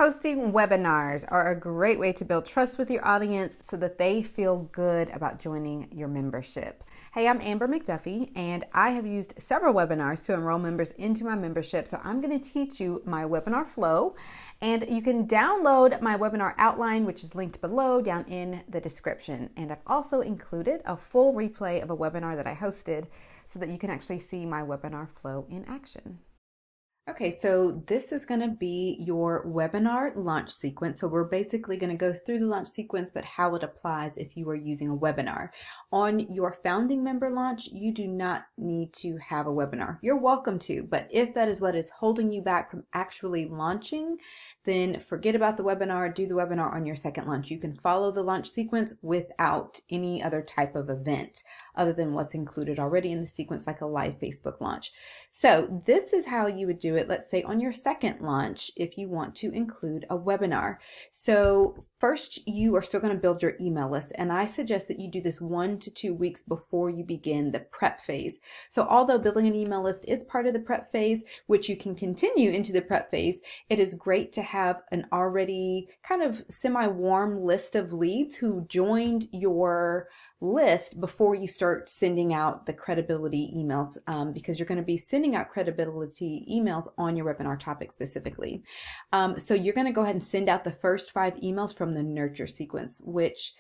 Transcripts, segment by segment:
Hosting webinars are a great way to build trust with your audience so that they feel good about joining your membership. Hey, I'm Amber McDuffie, and I have used several webinars to enroll members into my membership. So I'm going to teach you my webinar flow, and you can download my webinar outline, which is linked below down in the description. And I've also included a full replay of a webinar that I hosted so that you can actually see my webinar flow in action. Okay, so this is going to be your webinar launch sequence. So we're basically going to go through the launch sequence, but how it applies if you are using a webinar. On your founding member launch, you do not need to have a webinar. You're welcome to, but if that is what is holding you back from actually launching, then forget about the webinar, do the webinar on your second launch. You can follow the launch sequence without any other type of event other than what's included already in the sequence, like a live Facebook launch. So this is how you would do it, let's say on your second launch, if you want to include a webinar. So first, you are still going to build your email list, and I suggest that you do this 1 to 2 weeks before you begin the prep phase. So although building an email list is part of the prep phase, which you can continue into the prep phase, it is great to have an already kind of semi-warm list of leads who joined your list before you start sending out the credibility emails, because you're going to be sending out credibility emails on your webinar topic specifically. So you're going to go ahead and send out the first 5 emails from the nurture sequence, which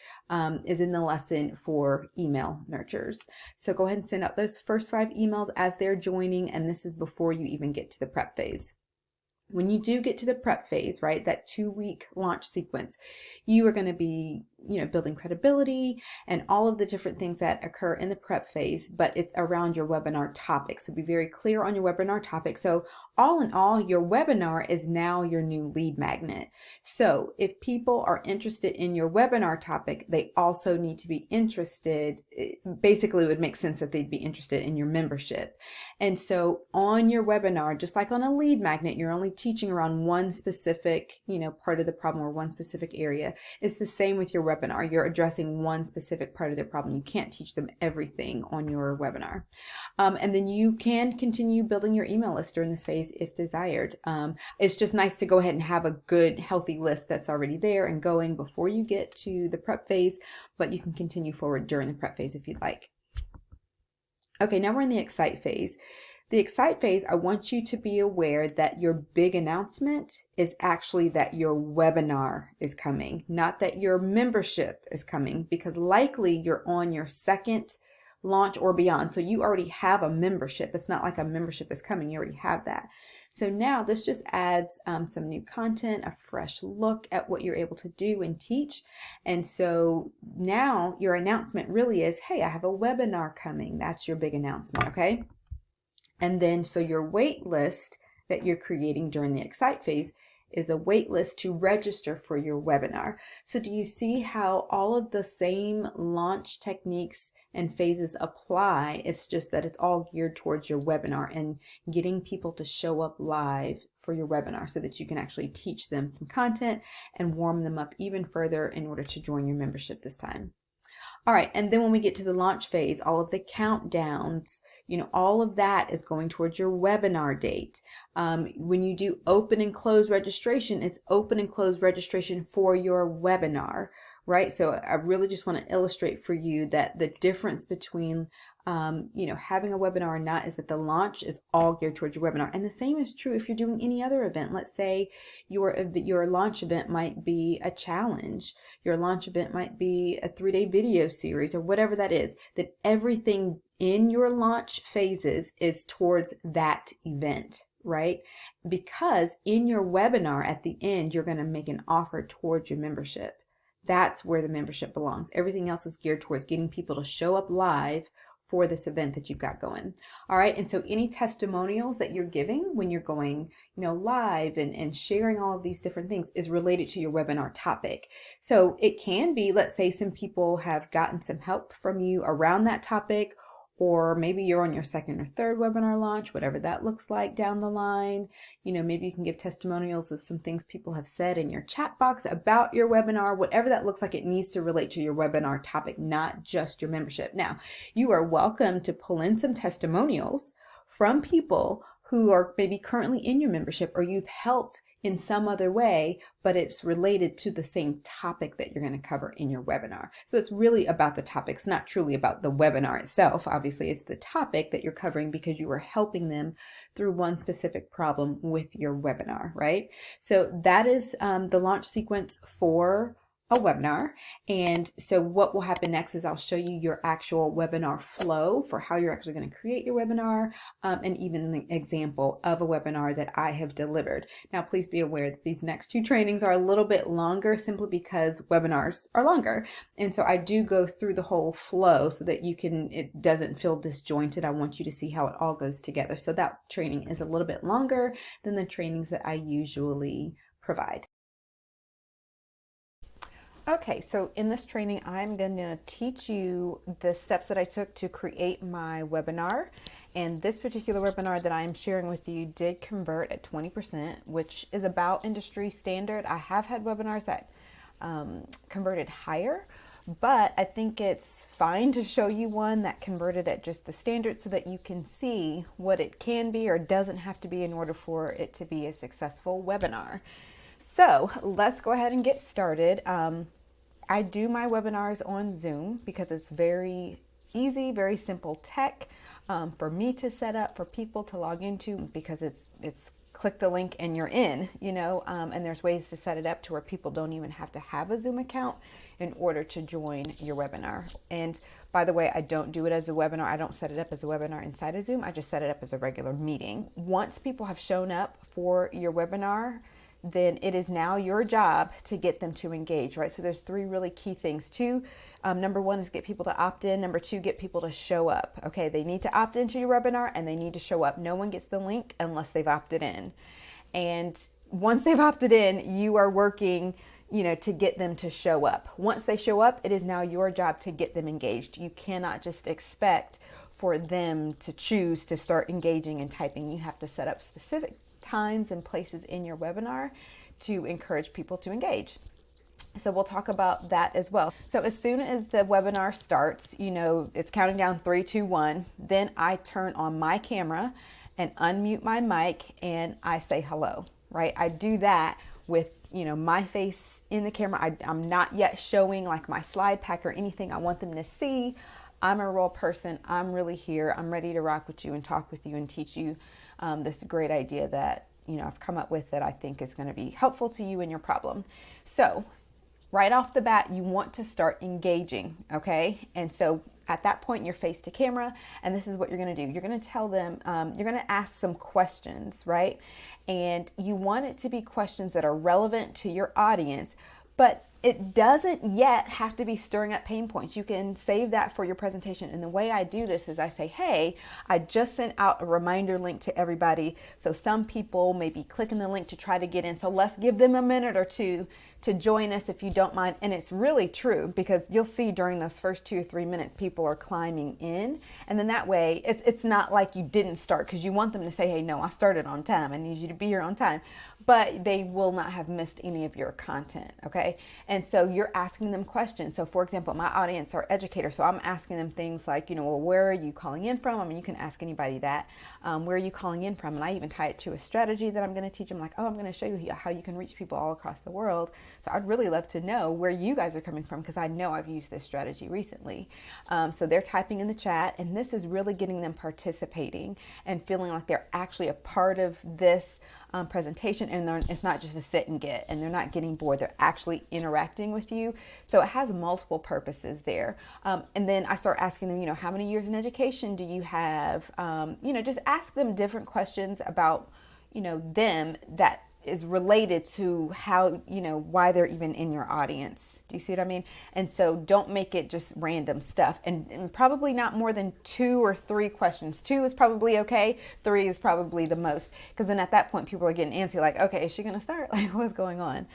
is in the lesson for email nurtures. So go ahead and send out those first 5 emails as they're joining, and this is before you even get to the prep phase. When you do get to the prep phase, right, that 2-week launch sequence, you are going to be, building credibility and all of the different things that occur in the prep phase, but it's around your webinar topic. So be very clear on your webinar topic. So all in all, your webinar is now your new lead magnet. So if people are interested in your webinar topic, they also need to be interested. Basically, it would make sense that they'd be interested in your membership. And so on your webinar, just like on a lead magnet, you're only teaching around one specific, part of the problem or one specific area. It's the same with your webinar. You're addressing one specific part of their problem. You can't teach them everything on your webinar. And then you can continue building your email list during this phase if desired. It's just nice to go ahead and have a good, healthy list that's already there and going before you get to the prep phase, but you can continue forward during the prep phase if you'd like. Okay, now we're in the excite phase. The excite phase, I want you to be aware that your big announcement is actually that your webinar is coming, not that your membership is coming, because likely you're on your second launch or beyond. So you already have a membership. It's not like a membership is coming. You already have that. So now this just adds some new content, a fresh look at what you're able to do and teach. And so now your announcement really is, hey, I have a webinar coming. That's your big announcement, okay? And then so your wait list that you're creating during the excite phase is a wait list to register for your webinar. So do you see how all of the same launch techniques and phases apply? It's just that it's all geared towards your webinar and getting people to show up live for your webinar so that you can actually teach them some content and warm them up even further in order to join your membership this time. All right, and then when we get to the launch phase, all of the countdowns, all of that is going towards your webinar date. When you do open and close registration, it's open and close registration for your webinar, right? So I really just want to illustrate for you that the difference between having a webinar or not is that the launch is all geared towards your webinar. And the same is true if you're doing any other event. Let's say your launch event might be a challenge. Your launch event might be a 3-day video series or whatever that is, that everything in your launch phases is towards that event, right? Because in your webinar at the end, you're going to make an offer towards your membership. That's where the membership belongs. Everything else is geared towards getting people to show up live for this event that you've got going. All right, and so any testimonials that you're giving when you're going, live and sharing all of these different things is related to your webinar topic. So it can be, let's say some people have gotten some help from you around that topic, or maybe you're on your second or third webinar launch, whatever that looks like down the line. Maybe you can give testimonials of some things people have said in your chat box about your webinar. Whatever that looks like, it needs to relate to your webinar topic, not just your membership. Now, you are welcome to pull in some testimonials from people who are maybe currently in your membership, or you've helped in some other way, but it's related to the same topic that you're going to cover in your webinar. So it's really about the topic. It's not truly about the webinar itself. Obviously, it's the topic that you're covering because you are helping them through one specific problem with your webinar, right? So that is the launch sequence for a webinar. And so what will happen next is I'll show you your actual webinar flow for how you're actually going to create your webinar, and even an example of a webinar that I have delivered. Now, please be aware that these next two trainings are a little bit longer simply because webinars are longer. And so I do go through the whole flow so that it doesn't feel disjointed. I want you to see how it all goes together. So that training is a little bit longer than the trainings that I usually provide. Okay, so in this training, I'm going to teach you the steps that I took to create my webinar. And this particular webinar that I'm sharing with you did convert at 20%, which is about industry standard. I have had webinars that converted higher, but I think it's fine to show you one that converted at just the standard so that you can see what it can be or doesn't have to be in order for it to be a successful webinar. So let's go ahead and get started. I do my webinars on Zoom because it's very easy, very simple tech for me to set up, for people to log into, because it's click the link and you're in, and there's ways to set it up to where people don't even have to have a Zoom account in order to join your webinar. And by the way, I don't do it as a webinar. I don't set it up as a webinar inside of Zoom. I just set it up as a regular meeting. Once people have shown up for your webinar, then it is now your job to get them to engage, right? So there's three really key things. Number one is get people to opt in. Number two, get people to show up. Okay, they need to opt into your webinar and they need to show up. No one gets the link unless they've opted in. And once they've opted in, you are working, to get them to show up. Once they show up, it is now your job to get them engaged. You cannot just expect for them to choose to start engaging and typing. You have to set up specific times and places in your webinar to encourage people to engage. So we'll talk about that as well. So as soon as the webinar starts, it's counting down 3, 2, 1. Then I turn on my camera and unmute my mic and I say hello, right? I do that with, my face in the camera. I'm not yet showing like my slide pack or anything. I want them to see I'm a real person. I'm really here. I'm ready to rock with you and talk with you and teach you this great idea that, I've come up with that I think is going to be helpful to you in your problem. So right off the bat, you want to start engaging, okay? And so at that point, you're face to camera, and this is what you're going to do. You're going to tell them, you're going to ask some questions, right? And you want it to be questions that are relevant to your audience, but it doesn't yet have to be stirring up pain points. You can save that for your presentation. And the way I do this is I say, hey, I just sent out a reminder link to everybody. So some people may be clicking the link to try to get in. So let's give them a minute or two to join us if you don't mind. And it's really true because you'll see during those first 2 or 3 minutes, people are climbing in. And then that way, it's not like you didn't start because you want them to say, hey, no, I started on time. I need you to be here on time. But they will not have missed any of your content, okay? And so you're asking them questions. So for example, my audience are educators. So I'm asking them things like, well, where are you calling in from? I mean, you can ask anybody that. Where are you calling in from? And I even tie it to a strategy that I'm going to teach them, like, I'm going to show you how you can reach people all across the world. So I'd really love to know where you guys are coming from because I know I've used this strategy recently. So they're typing in the chat, and this is really getting them participating and feeling like they're actually a part of this presentation, and it's not just a sit and get, and they're not getting bored. They're actually interacting with you. So it has multiple purposes there. And then I start asking them, how many years in education do you have? Just ask them different questions about, them that is related to how, why they're even in your audience. Do you see what I mean? And so don't make it just random stuff, and probably not more than 2 or 3 questions. 2 is probably okay. 3 is probably the most, because then at that point people are getting antsy, like, okay, is she going to start? Like, what's going on?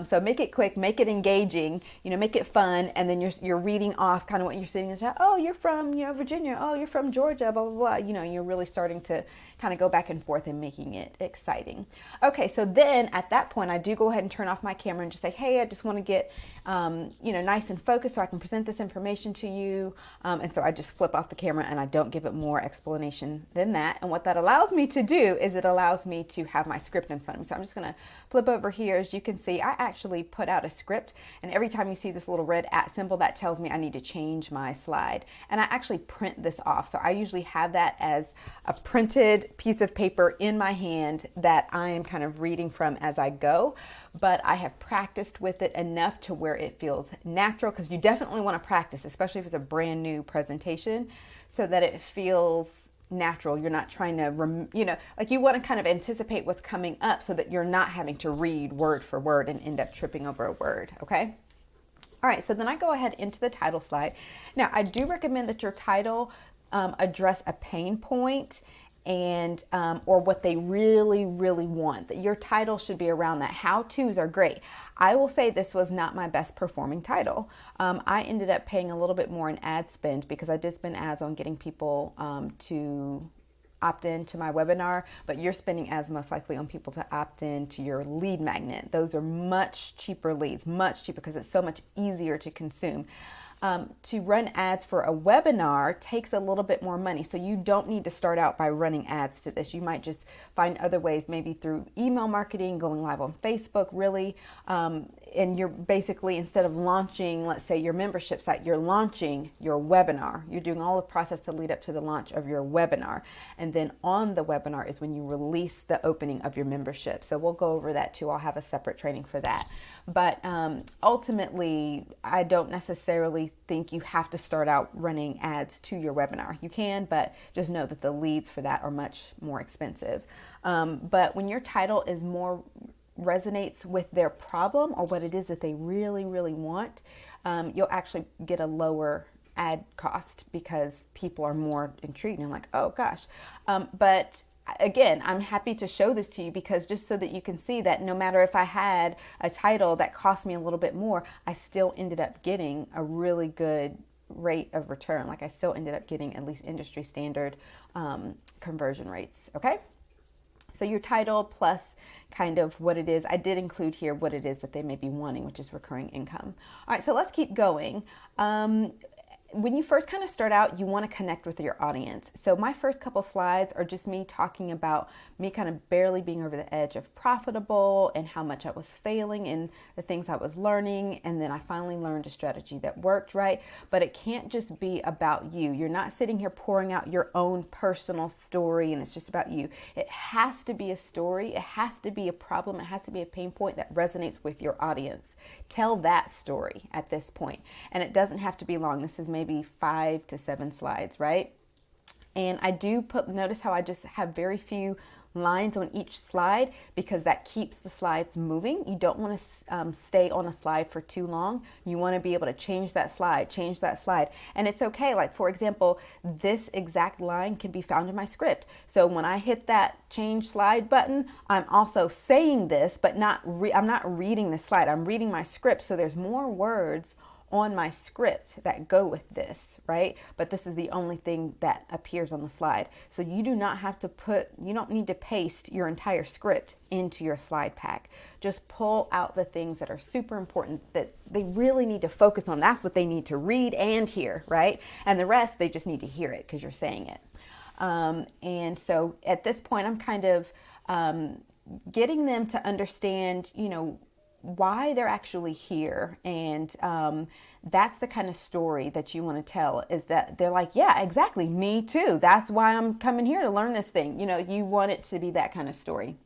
So make it quick, make it engaging, make it fun. And then you're reading off kind of what you're seeing in the chat. Oh, you're from, Virginia. Oh, you're from Georgia, blah, blah, blah. You're really starting to kind of go back and forth and making it exciting. Okay. So So then at that point, I do go ahead and turn off my camera and just say, hey, I just want to get, nice and focused so I can present this information to you. And so I just flip off the camera and I don't give it more explanation than that. And what that allows me to do is it allows me to have my script in front of me. So I'm just going to flip over here. As you can see, I actually put out a script, and every time you see this little red @ symbol, that tells me I need to change my slide. And I actually print this off. So I usually have that as a printed piece of paper in my hand that I am kind of reading from as I go. But I have practiced with it enough to where it feels natural, because you definitely want to practice, especially if it's a brand new presentation, so that it feels natural. You're not trying to, you want to kind of anticipate what's coming up so that you're not having to read word for word and end up tripping over a word. Okay. All right. So then I go ahead into the title slide. Now, I do recommend that your title address a pain point and or what they really, really want. That your title should be around that. How-tos are great. I will say this was not my best performing title. I ended up paying a little bit more in ad spend because I did spend ads on getting people to opt in to my webinar, but you're spending ads most likely on people to opt in to your lead magnet. Those are much cheaper leads, much cheaper, because it's so much easier to consume. To run ads for a webinar takes a little bit more money. So you don't need to start out by running ads to this. You might just find other ways, maybe through email marketing, going live on Facebook, really. And you're basically, instead of launching, let's say, your membership site, you're launching your webinar. You're doing all the process to lead up to the launch of your webinar. And then on the webinar is when you release the opening of your membership. So we'll go over that too. I'll have a separate training for that. But ultimately, I don't necessarily think you have to start out running ads to your webinar. You can, but just know that the leads for that are much more expensive. But when your title is more resonates with their problem or what it is that they really, really want, you'll actually get a lower ad cost because people are more intrigued and like, oh gosh. But again, I'm happy to show this to you because just so that you can see that no matter if I had a title that cost me a little bit more, I still ended up getting a really good rate of return. Like I still ended up getting at least industry standard conversion rates. Okay. So your title plus kind of what it is. I did include here what it is that they may be wanting, which is recurring income. All right, so let's keep going. When you first kind of start out, you want to connect with your audience. So my first couple slides are just me talking about me kind of barely being over the edge of profitable and how much I was failing and the things I was learning. And then I finally learned a strategy that worked, right? But it can't just be about you. You're not sitting here pouring out your own personal story and it's just about you. It has to be a story. It has to be a problem. It has to be a pain point that resonates with your audience. Tell that story at this point. And it doesn't have to be long. This is maybe 5 to 7 slides, right? And I do notice how I just have very few lines on each slide because that keeps the slides moving. You don't want to stay on a slide for too long. You want to be able to change that slide. And it's okay. Like for example, this exact line can be found in my script. So when I hit that change slide button, I'm also saying this, but I'm not reading the slide. I'm reading my script. So there's more words on my script that go with this, right? But this is the only thing that appears on the slide. So you do not have to you don't need to paste your entire script into your slide pack. Just pull out the things that are super important that they really need to focus on. That's what they need to read and hear, right? And the rest, they just need to hear it because you're saying it. And so at this point, I'm kind of getting them to understand, why they're actually here. And that's the kind of story that you want to tell, is that they're like, yeah, exactly, me too. That's why I'm coming here to learn this thing. You want it to be that kind of story.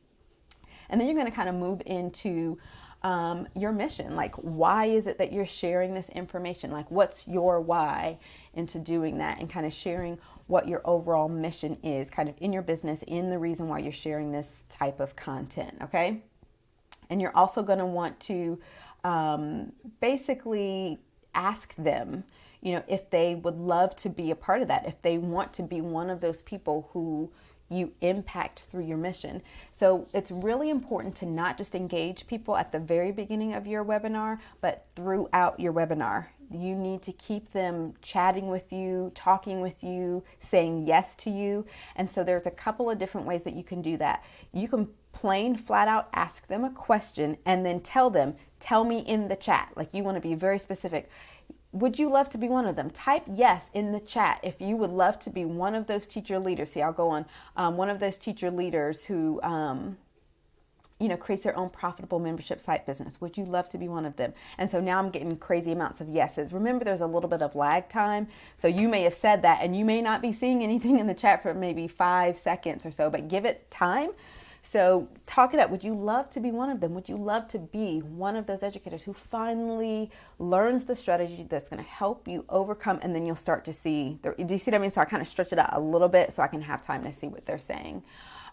And then you're going to kind of move into your mission. Like, why is it that you're sharing this information? Like, what's your why into doing that, and kind of sharing what your overall mission is kind of in your business, in the reason why you're sharing this type of content. Okay. And you're also going to want to basically ask them, if they would love to be a part of that, if they want to be one of those people who you impact through your mission. So it's really important to not just engage people at the very beginning of your webinar, but throughout your webinar. You need to keep them chatting with you, talking with you, saying yes to you. And so there's a couple of different ways that you can do that. You can plain flat out ask them a question and then tell me in the chat. Like, you want to be very specific. Would you love to be one of them? Type yes in the chat if you would love to be one of those teacher leaders. See, I'll go on. One of those teacher leaders who, creates their own profitable membership site business. Would you love to be one of them? And so now I'm getting crazy amounts of yeses. Remember, there's a little bit of lag time. So you may have said that and you may not be seeing anything in the chat for maybe 5 seconds or so, but give it time. So talk it up. Would you love to be one of them? Would you love to be one of those educators who finally learns the strategy that's going to help you overcome? And then you'll start to see, do you see what I mean? So I kind of stretch it out a little bit so I can have time to see what they're saying.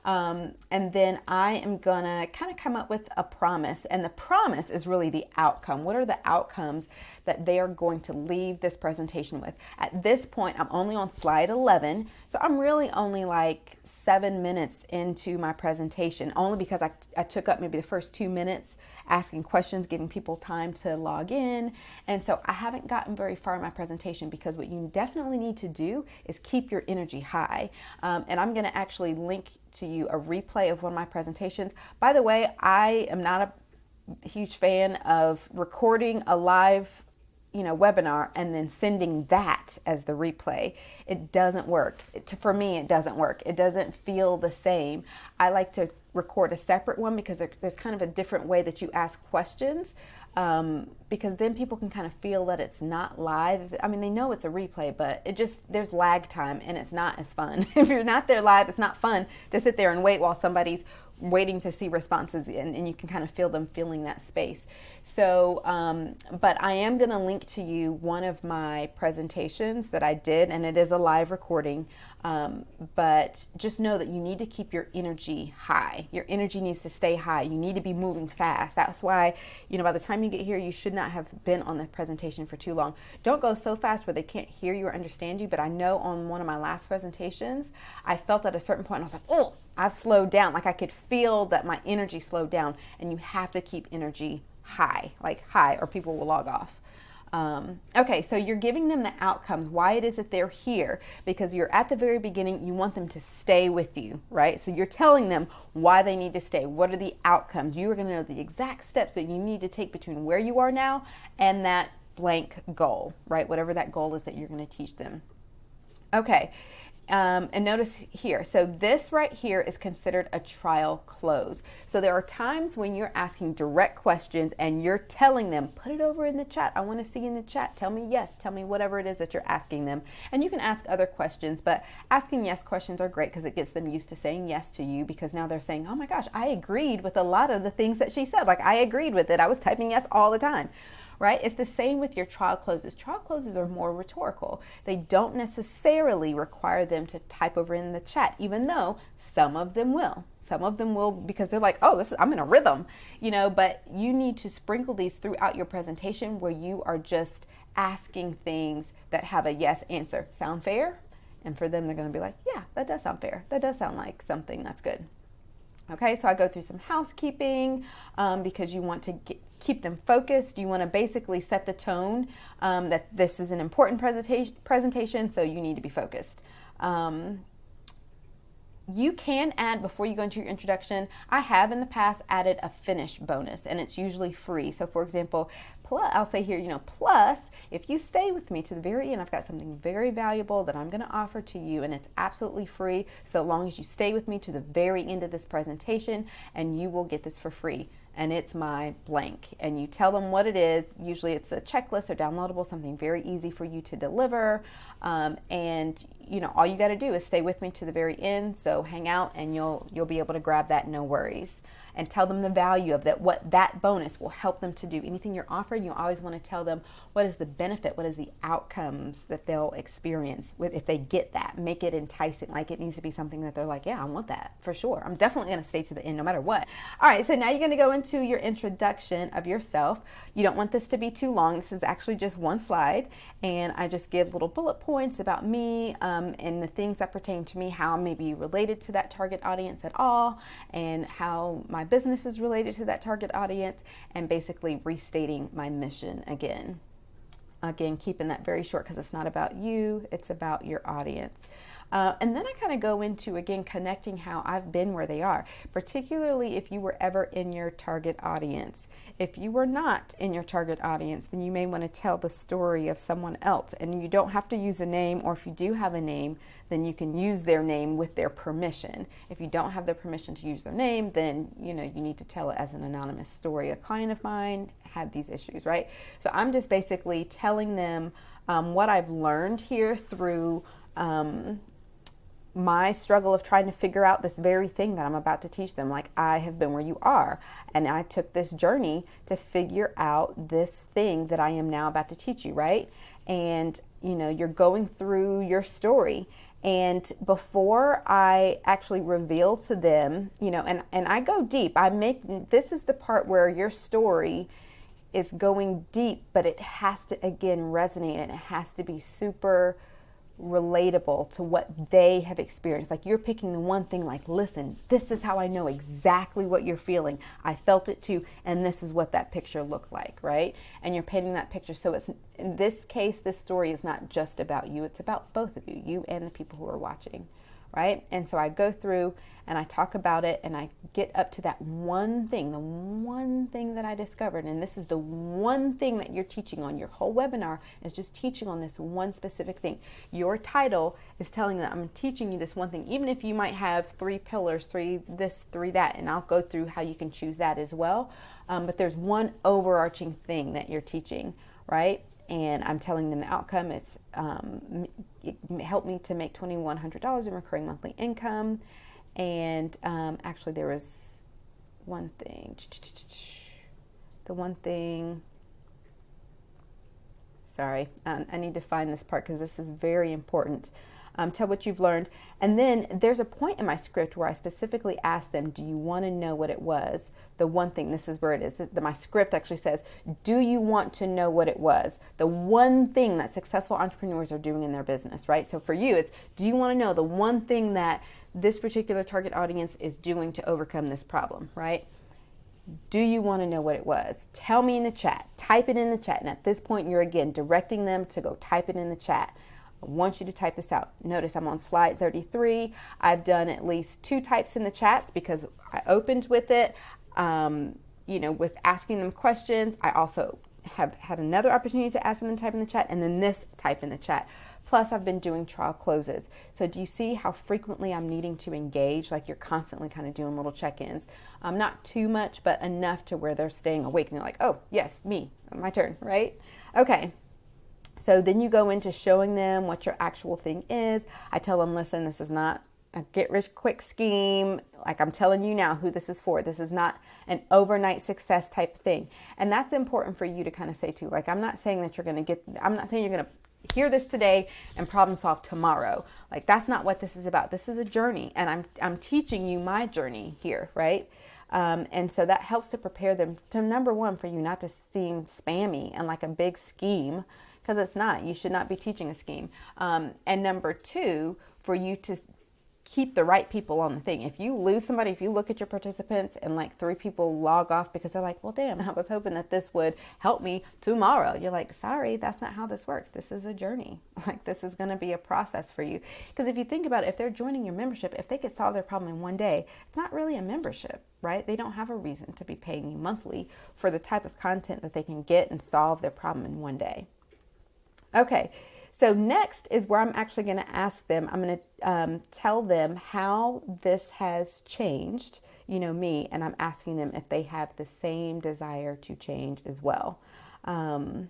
And then I am going to kind of come up with a promise. And the promise is really the outcome. What are the outcomes that they are going to leave this presentation with? At this point, I'm only on slide 11. So I'm really only like 7 minutes into my presentation, only because I took up maybe the first 2 minutes asking questions, giving people time to log in. And so I haven't gotten very far in my presentation, because what you definitely need to do is keep your energy high. And I'm going to actually link to you a replay of one of my presentations. By the way, I am not a huge fan of recording a live webinar and then sending that as the replay. It doesn't work. For me, it doesn't work. It doesn't feel the same. I like to record a separate one, because there's kind of a different way that you ask questions, because then people can kind of feel that it's not live. I mean, they know it's a replay, but there's lag time and it's not as fun. If you're not there live, it's not fun to sit there and wait while somebody's waiting to see responses, and you can kind of feel them filling that space. So, but I am going to link to you one of my presentations that I did, and it is a live recording. But just know that you need to keep your energy high. Your energy needs to stay high. You need to be moving fast. That's why, by the time you get here, you should not have been on the presentation for too long. Don't go so fast where they can't hear you or understand you. But I know on one of my last presentations, I felt at a certain point, I was like, oh, I've slowed down. Like, I could feel that my energy slowed down, and you have to keep energy high, or people will log off. Okay, so you're giving them the outcomes, why it is that they're here, because you're at the very beginning, you want them to stay with you, right? So you're telling them why they need to stay. What are the outcomes? You are going to know the exact steps that you need to take between where you are now and that blank goal, right? Whatever that goal is that you're going to teach them. Okay. And notice here, so this right here is considered a trial close. So there are times when you're asking direct questions and you're telling them, put it over in the chat. I want to see in the chat. Tell me yes. Tell me whatever it is that you're asking them. And you can ask other questions, but asking yes questions are great because it gets them used to saying yes to you, because now they're saying, oh my gosh, I agreed with a lot of the things that she said. Like, I agreed with it. I was typing yes all the time. Right? It's the same with your trial closes. Trial closes are more rhetorical. They don't necessarily require them to type over in the chat, even though some of them will. Some of them will, because they're like, oh, I'm in a rhythm, but you need to sprinkle these throughout your presentation where you are just asking things that have a yes answer. Sound fair? And for them, they're going to be like, yeah, that does sound fair. That does sound like something that's good. Okay, so I go through some housekeeping because you want to keep them focused. You want to basically set the tone that this is an important presentation, so you need to be focused. You can add, before you go into your introduction, I have in the past added a finish bonus, and it's usually free. So for example, I'll say here, plus, if you stay with me to the very end, I've got something very valuable that I'm going to offer to you, and it's absolutely free, so long as you stay with me to the very end of this presentation, and you will get this for free. And it's my blank. And you tell them what it is. Usually it's a checklist or downloadable, something very easy for you to deliver. And all you got to do is stay with me to the very end. So hang out and you'll be able to grab that, no worries. And tell them the value of that, what that bonus will help them to do. Anything you're offering, you always want to tell them what is the benefit, what is the outcomes that they'll experience if they get that. Make it enticing. Like, it needs to be something that they're like, yeah, I want that for sure. I'm definitely going to stay to the end no matter what. All right, so now you're going to go into your introduction of yourself. You don't want this to be too long. This is actually just one slide, and I just give little bullet points about me and the things that pertain to me, how I may be related to that target audience at all, and how my business is related to that target audience, and basically restating my mission again. Again, keeping that very short because it's not about you, it's about your audience. And then I kind of go into, again, connecting how I've been where they are, particularly if you were ever in your target audience. If you were not in your target audience, then you may want to tell the story of someone else. And you don't have to use a name, or if you do have a name, then you can use their name with their permission. If you don't have their permission to use their name, then you need to tell it as an anonymous story. A client of mine had these issues, right? So I'm just basically telling them what I've learned here through my struggle of trying to figure out this very thing that I'm about to teach them. Like, I have been where you are, and I took this journey to figure out this thing that I am now about to teach you, right? And you're going through your story, and before I actually reveal to them, and I go deep, this is the part where your story is going deep, but it has to, again, resonate, and it has to be super relatable to what they have experienced. Like, you're picking the one thing, like, listen, this is how I know exactly what you're feeling. I felt it too, and this is what that picture looked like, right? And you're painting that picture. So it's, in this case, this story is not just about you, it's about both of you, you and the people who are watching, right? And so I go through and I talk about it, and I get up to that one thing, the one thing that I discovered. And this is the one thing that you're teaching on. Your whole webinar is just teaching on this one specific thing. Your title is telling them, I'm teaching you this one thing, even if you might have 3 pillars, 3 this, 3 that, and I'll go through how you can choose that as well. But there's one overarching thing that you're teaching, right? And I'm telling them the outcome. It helped me to make $2,100 in recurring monthly income. And actually, there was one thing. Sorry, I need to find this part because this is very important. Tell what you've learned. And then there's a point in my script where I specifically ask them, do you want to know what it was? The one thing, this is where it is. My script actually says, do you want to know what it was? The one thing that successful entrepreneurs are doing in their business, right? So for you, it's, do you want to know the one thing that this particular target audience is doing to overcome this problem, right? Do you want to know what it was? Tell me in the chat. Type it in the chat. And at this point, you're again directing them to go type it in the chat. I want you to type this out. Notice I'm on slide 33. I've done at least 2 types in the chats because I opened with it, with asking them questions. I also have had another opportunity to ask them to type in the chat, and then this type in the chat. Plus, I've been doing trial closes. So do you see how frequently I'm needing to engage? Like, you're constantly kind of doing little check-ins. Not too much, but enough to where they're staying awake and they're like, oh, yes, me, my turn, right? Okay. So then you go into showing them what your actual thing is. I tell them, listen, this is not a get-rich-quick scheme. Like, I'm telling you now who this is for. This is not an overnight success type thing. And that's important for you to kind of say too. Like, I'm not saying you're going to hear this today and problem solve tomorrow. Like, that's not what this is about. This is a journey, and I'm teaching you my journey here, right? And so that helps to prepare them to, number one, for you not to seem spammy and like a big scheme, because it's not. You should not be teaching a scheme. And number 2, for you to keep the right people on the thing. If you lose somebody, if you look at your participants and like 3 people log off because they're like, well, damn, I was hoping that this would help me tomorrow. You're like, sorry, that's not how this works. This is a journey. Like, this is going to be a process for you. Because if you think about it, if they're joining your membership, if they could solve their problem in one day, it's not really a membership, right? They don't have a reason to be paying you monthly for the type of content that they can get and solve their problem in one day. Okay. So next is where I'm actually going to ask them, I'm going to tell them how this has changed, me, and I'm asking them if they have the same desire to change as well. All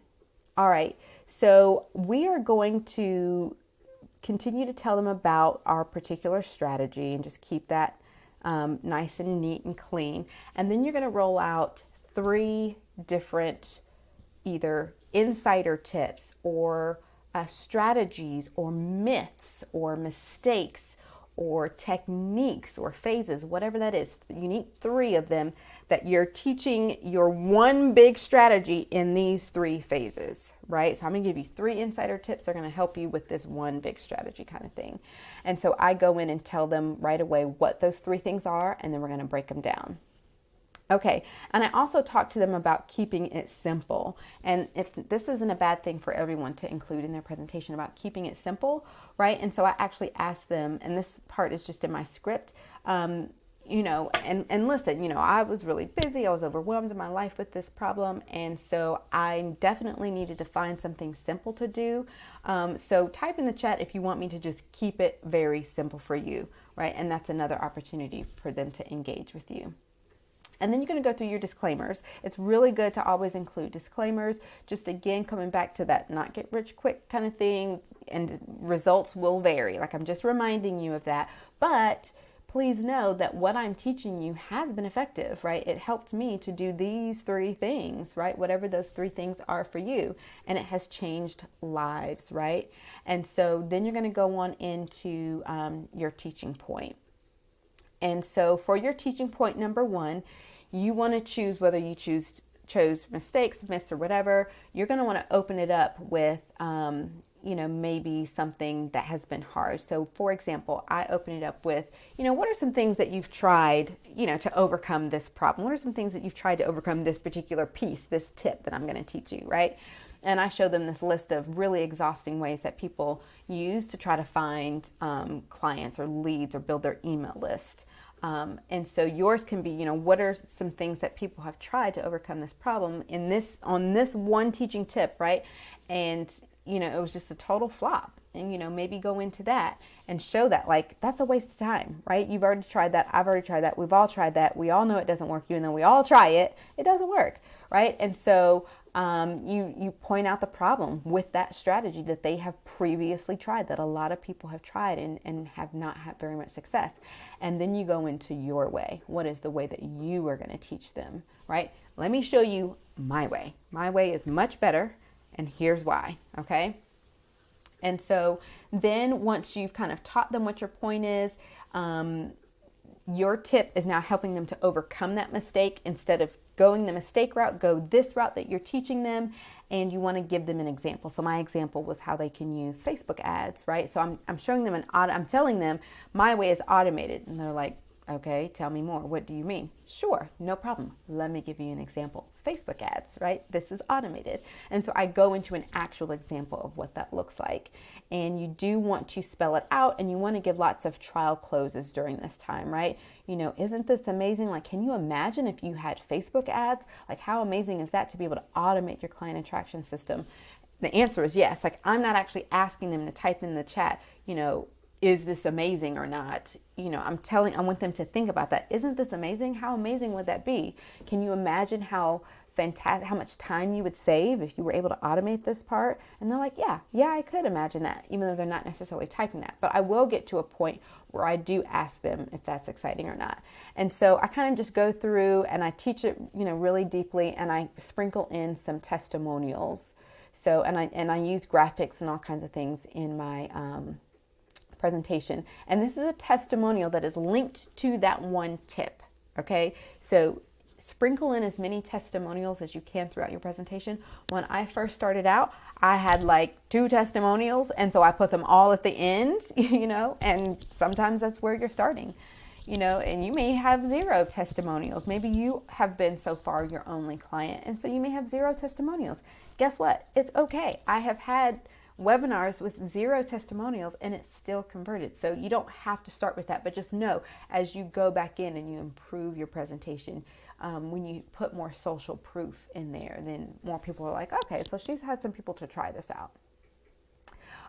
right, so we are going to continue to tell them about our particular strategy and just keep that nice and neat and clean. And then you're going to roll out 3 different either insider tips or strategies or myths or mistakes or techniques or phases, whatever that is. You need 3 of them that you're teaching your one big strategy in these 3 phases, right? So I'm going to give you 3 insider tips that are going to help you with this one big strategy kind of thing. And so I go in and tell them right away what those 3 things are, and then we're going to break them down. Okay, and I also talked to them about keeping it simple. And this isn't a bad thing for everyone to include in their presentation about keeping it simple, right? And so I actually asked them, and this part is just in my script, and listen, I was really busy. I was overwhelmed in my life with this problem. And so I definitely needed to find something simple to do. So type in the chat if you want me to just keep it very simple for you, right? And that's another opportunity for them to engage with you. And then you're going to go through your disclaimers. It's really good to always include disclaimers. Just again, coming back to that not get rich quick kind of thing, and results will vary. Like I'm just reminding you of that. But please know that what I'm teaching you has been effective, right? It helped me to do these 3 things, right? Whatever those 3 things are for you. And it has changed lives, right? And so then you're going to go on into your teaching point. And so for your teaching point number 1, you want to choose whether you chose mistakes, myths, or whatever. You're going to want to open it up with, maybe something that has been hard. So for example, I open it up with, what are some things that you've tried, to overcome this problem? What are some things that you've tried to overcome this particular piece, this tip that I'm going to teach you, right? And I show them this list of really exhausting ways that people use to try to find clients or leads or build their email list. And so yours can be, what are some things that people have tried to overcome this problem on this one teaching tip, right? And, it was just a total flop. And, maybe go into that and show that, like, that's a waste of time, right? You've already tried that. I've already tried that. We've all tried that. We all know it doesn't work, even though we all try it. It doesn't work, right? And so you point out the problem with that strategy that they have previously tried, that a lot of people have tried and have not had very much success. And then you go into your way. What is the way that you are going to teach them, right? Let me show you my way. My way is much better, and here's why, okay? And so then once you've kind of taught them what your point is, your tip is now helping them to overcome that mistake. Instead of going the mistake route, go this route that you're teaching them, and you want to give them an example. So my example was how they can use Facebook ads, right? So I'm showing them I'm telling them my way is automated, and they're like, okay, tell me more. What do you mean? Sure, no problem. Let me give you an example. Facebook ads, right? This is automated. And so I go into an actual example of what that looks like. And you do want to spell it out, and you want to give lots of trial closes during this time, right? Isn't this amazing? Like, can you imagine if you had Facebook ads? Like, how amazing is that to be able to automate your client attraction system? The answer is yes. Like, I'm not actually asking them to type in the chat, is this amazing or not? I want them to think about that. Isn't this amazing? How amazing would that be? Can you imagine how fantastic, how much time you would save if you were able to automate this part? And they're like, yeah, I could imagine that, even though they're not necessarily typing that. But I will get to a point where I do ask them if that's exciting or not. And so I kind of just go through and I teach it, really deeply, and I sprinkle in some testimonials. So, and I use graphics and all kinds of things in my presentation. And this is a testimonial that is linked to that one tip. Okay. So sprinkle in as many testimonials as you can throughout your presentation. When I first started out, I had like 2 testimonials. And so I put them all at the end, and sometimes that's where you're starting, and you may have 0 testimonials. Maybe you have been so far your only client. And so you may have 0 testimonials. Guess what? It's okay. I have had webinars with 0 testimonials and it's still converted. So you don't have to start with that, but just know as you go back in and you improve your presentation, when you put more social proof in there, then more people are like, okay, so she's had some people to try this out.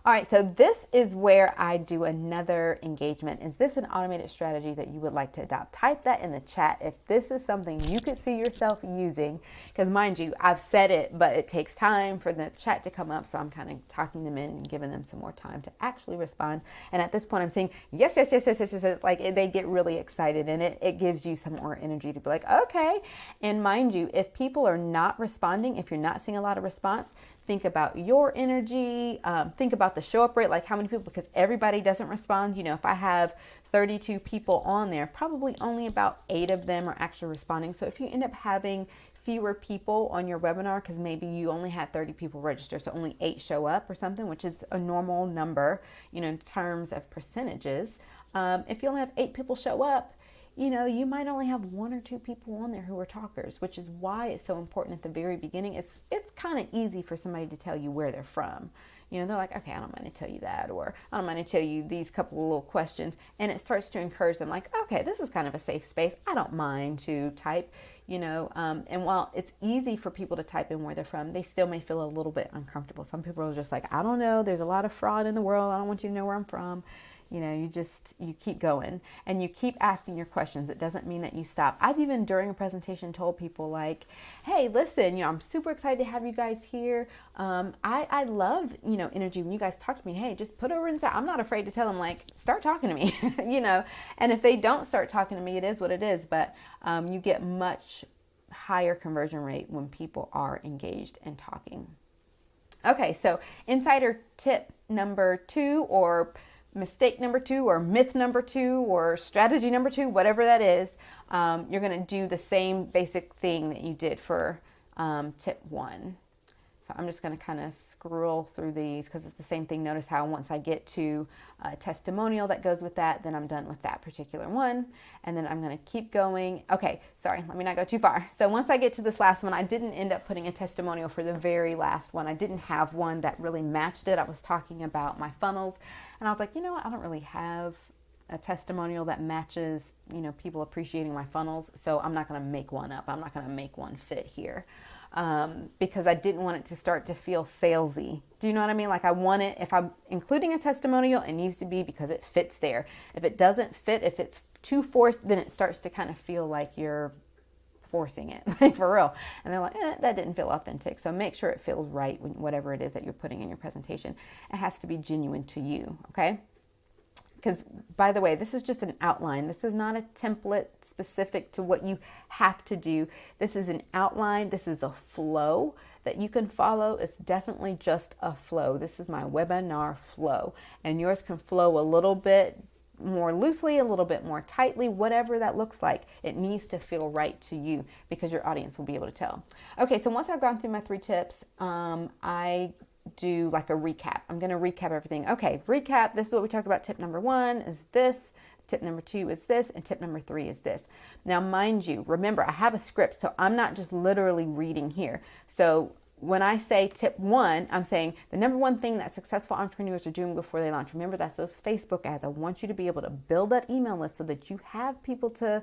All right, so this is where I do another engagement. Is this an automated strategy that you would like to adopt? Type that in the chat if this is something you could see yourself using, because mind you, I've said it, but it takes time for the chat to come up, so I'm kind of talking them in and giving them some more time to actually respond. And at this point, I'm saying, yes, like they get really excited, and it gives you some more energy to be like, okay. And mind you, if people are not responding, if you're not seeing a lot of response, think about your energy, think about the show up rate, like how many people, because everybody doesn't respond. If I have 32 people on there, probably only about 8 of them are actually responding. So if you end up having fewer people on your webinar, because maybe you only had 30 people register, so only 8 show up or something, which is a normal number, in terms of percentages. If you only have 8 people show up, you might only have one or two people on there who are talkers, which is why it's so important at the very beginning. It's kind of easy for somebody to tell you where they're from. They're like, okay, I don't mind to tell you that, or I don't mind to tell you these couple of little questions. And it starts to encourage them like, okay, this is kind of a safe space. I don't mind to type, and while it's easy for people to type in where they're from, they still may feel a little bit uncomfortable. Some people are just like, I don't know, there's a lot of fraud in the world. I don't want you to know where I'm from. You keep going and you keep asking your questions. It doesn't mean that you stop. I've even during a presentation told people like, hey, listen, I'm super excited to have you guys here. I love, energy. When you guys talk to me, hey, just put over in the chat. I'm not afraid to tell them like, start talking to me, and if they don't start talking to me, it is what it is. But you get much higher conversion rate when people are engaged and talking. Okay. So insider tip number 2, or mistake number 2, or myth number 2, or strategy number 2, whatever that is, you're going to do the same basic thing that you did for tip 1. So I'm just going to kind of scroll through these because it's the same thing. Notice how once I get to a testimonial that goes with that, then I'm done with that particular one. And then I'm going to keep going. Okay, sorry, let me not go too far. So once I get to this last one, I didn't end up putting a testimonial for the very last one. I didn't have one that really matched it. I was talking about my funnels, and I was like, what? I don't really have a testimonial that matches, people appreciating my funnels. So I'm not going to make one up. I'm not going to make one fit here. Because I didn't want it to start to feel salesy. Do you know what I mean? Like I want it, if I'm including a testimonial, it needs to be because it fits there. If it doesn't fit, if it's too forced, then it starts to kind of feel like you're forcing it, like for real. And they're like, that didn't feel authentic. So make sure it feels right when whatever it is that you're putting in your presentation. It has to be genuine to you, okay? Because, by the way, this is just an outline. This is not a template specific to what you have to do. This is an outline. This is a flow that you can follow. It's definitely just a flow. This is my webinar flow. And yours can flow a little bit more loosely, a little bit more tightly, whatever that looks like. It needs to feel right to you because your audience will be able to tell. Okay, so once I've gone through my 3 tips, I do like a recap. I'm going to recap everything. Okay, recap. This is what we talked about. Tip number 1 is this. Tip number 2 is this. And tip number 3 is this. Now, mind you, remember, I have a script, so I'm not just literally reading here. So when I say tip 1, I'm saying the number 1 thing that successful entrepreneurs are doing before they launch. Remember, that's those Facebook ads. I want you to be able to build that email list so that you have people to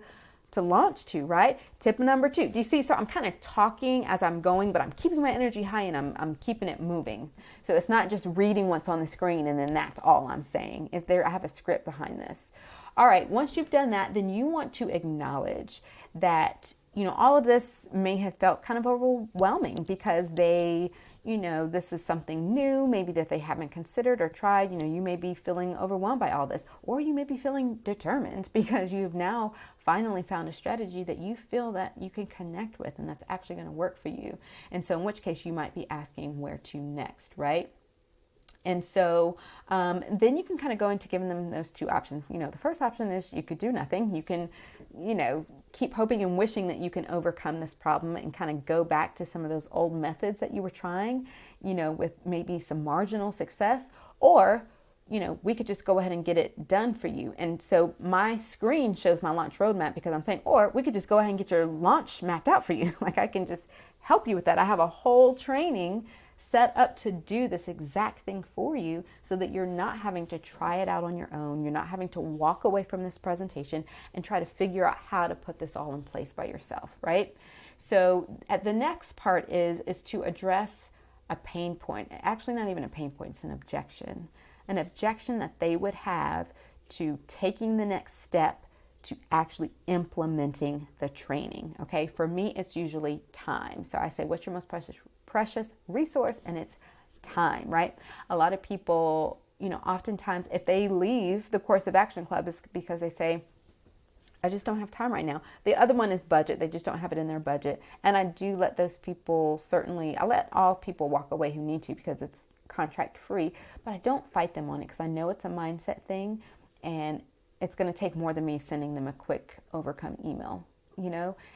launch to, right? Tip number 2. Do you see? So I'm kind of talking as I'm going, but I'm keeping my energy high and I'm keeping it moving. So it's not just reading what's on the screen and then that's all I'm saying. I have a script behind this. All right. Once you've done that, then you want to acknowledge that, all of this may have felt kind of overwhelming because this is something new, maybe that they haven't considered or tried. You may be feeling overwhelmed by all this, or you may be feeling determined because you've now finally found a strategy that you feel that you can connect with and that's actually going to work for you. And so in which case you might be asking where to next, right? And so then you can kind of go into giving them those 2 options. The first option is you could do nothing. You can, keep hoping and wishing that you can overcome this problem and kind of go back to some of those old methods that you were trying, with maybe some marginal success. Or, we could just go ahead and get it done for you. And so my screen shows my launch roadmap because I'm saying, or we could just go ahead and get your launch mapped out for you. Like I can just help you with that. I have a whole training set up to do this exact thing for you so that you're not having to try it out on your own. You're not having to walk away from this presentation and try to figure out how to put this all in place by yourself, right? So at the next part is to address a pain point. Actually, not even a pain point, it's an objection that they would have to taking the next step to actually implementing the training. Okay, for me, it's usually time. So I say, what's your most precious resource? And it's time, right? A lot of people, oftentimes if they leave the Course of Action Club, it's because they say, I just don't have time right now. The other one is budget. They just don't have it in their budget. And I do let those people I let all people walk away who need to because it's contract free, but I don't fight them on it because I know it's a mindset thing and it's going to take more than me sending them a quick overcome email,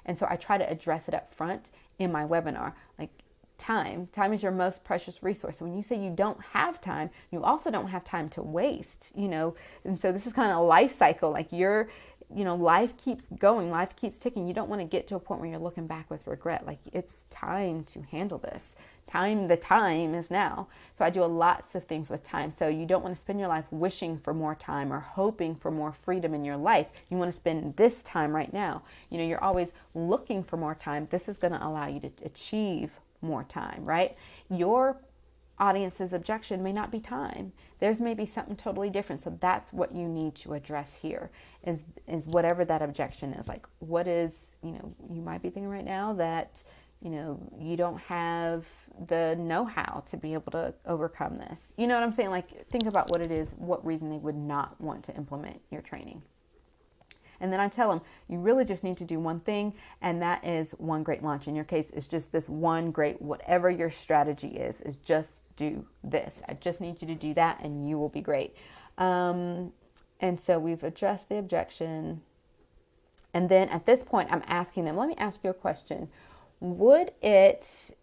And so I try to address it up front in my webinar. Like time is your most precious resource. So when you say you don't have time, you also don't have time to waste, And so this is kind of a life cycle. Like life keeps going, life keeps ticking. You don't want to get to a point where you're looking back with regret. Like, it's time to handle this. The time is now. So I do lots of things with time. So you don't want to spend your life wishing for more time or hoping for more freedom in your life. You want to spend this time right now. You're always looking for more time. This is going to allow you to achieve more time, right? Your audience's objection may not be time. Theirs may be something totally different. So that's what you need to address here is whatever that objection is. Like, what is, you might be thinking right now that, you don't have the know-how to be able to overcome this. You know what I'm saying? Like, think about what it is, what reason they would not want to implement your training. And then I tell them, you really just need to do one thing, and that is one great launch. In your case, it's just this one great, whatever your strategy is just do this. I just need you to do that, and you will be great. And so we've addressed the objection. And then at this point, I'm asking them, let me ask you a question. Would it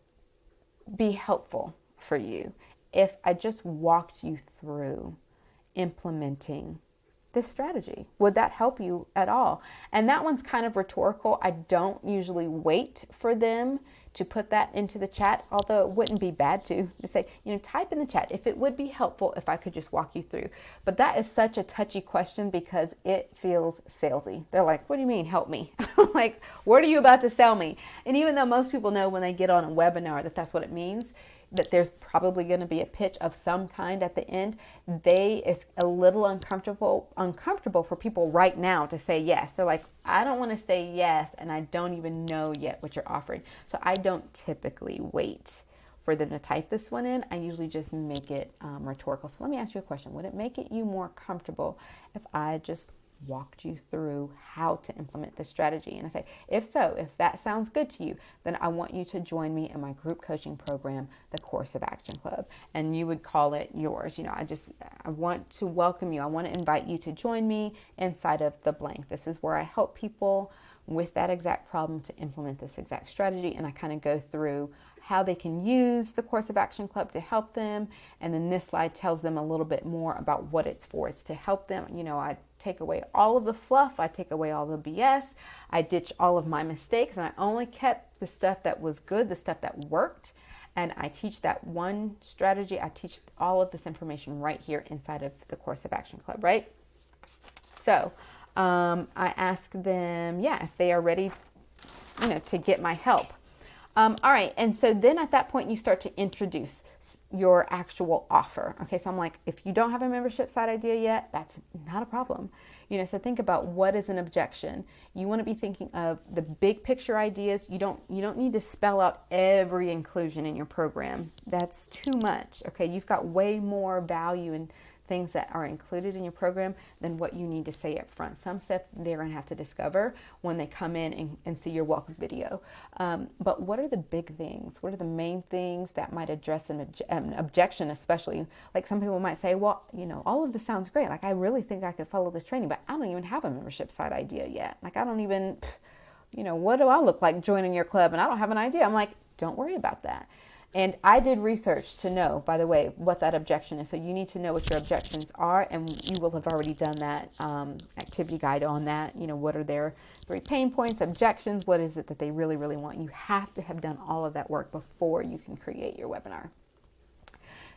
be helpful for you if I just walked you through implementing this strategy? Would that help you at all? And that one's kind of rhetorical. I don't usually wait for them to put that into the chat, although it wouldn't be bad to say, type in the chat if it would be helpful if I could just walk you through. But that is such a touchy question because it feels salesy. They're like, what do you mean, help me? Like, what are you about to sell me? And even though most people know when they get on a webinar that that's what it means, that there's probably going to be a pitch of some kind at the end, it's a little uncomfortable for people right now to say yes. They're like, I don't want to say yes, and I don't even know yet what you're offering. So I don't typically wait for them to type this one in. I usually just make it rhetorical. So let me ask you a question. Would it make you more comfortable if I just walked you through how to implement this strategy? And I say, if that sounds good to you, then I want you to join me in my group coaching program, the Course of Action Club. And you would call it yours. I want to welcome you. I want to invite you to join me inside of the blank. This is where I help people with that exact problem to implement this exact strategy. And I kind of go through how they can use the Course of Action Club to help them. And then this slide tells them a little bit more about what it's for. It's to help them. I take away all of the fluff. I take away all the BS. I ditch all of my mistakes, and I only kept the stuff that was good, the stuff that worked. And I teach that one strategy. I teach all of this information right here inside of the Course of Action Club, right? So I ask them, if they are ready, to get my help. All right. And so then at that point, you start to introduce your actual offer. Okay. So I'm like, if you don't have a membership site idea yet, that's not a problem. So think about what is an objection. You want to be thinking of the big picture ideas. You don't need to spell out every inclusion in your program. That's too much. Okay. You've got way more value in things that are included in your program than what you need to say up front. Some stuff they're going to have to discover when they come in and see your welcome video. But what are the big things? What are the main things that might address an objection, especially? Like, some people might say, well, all of this sounds great. Like, I really think I could follow this training, but I don't even have a membership site idea yet. Like, I don't even, what do I look like joining your club? And I don't have an idea. I'm like, don't worry about that. And I did research to know, by the way, what that objection is. So you need to know what your objections are, and you will have already done that activity guide on that. What are their 3 pain points, objections? What is it that they really, really want? You have to have done all of that work before you can create your webinar.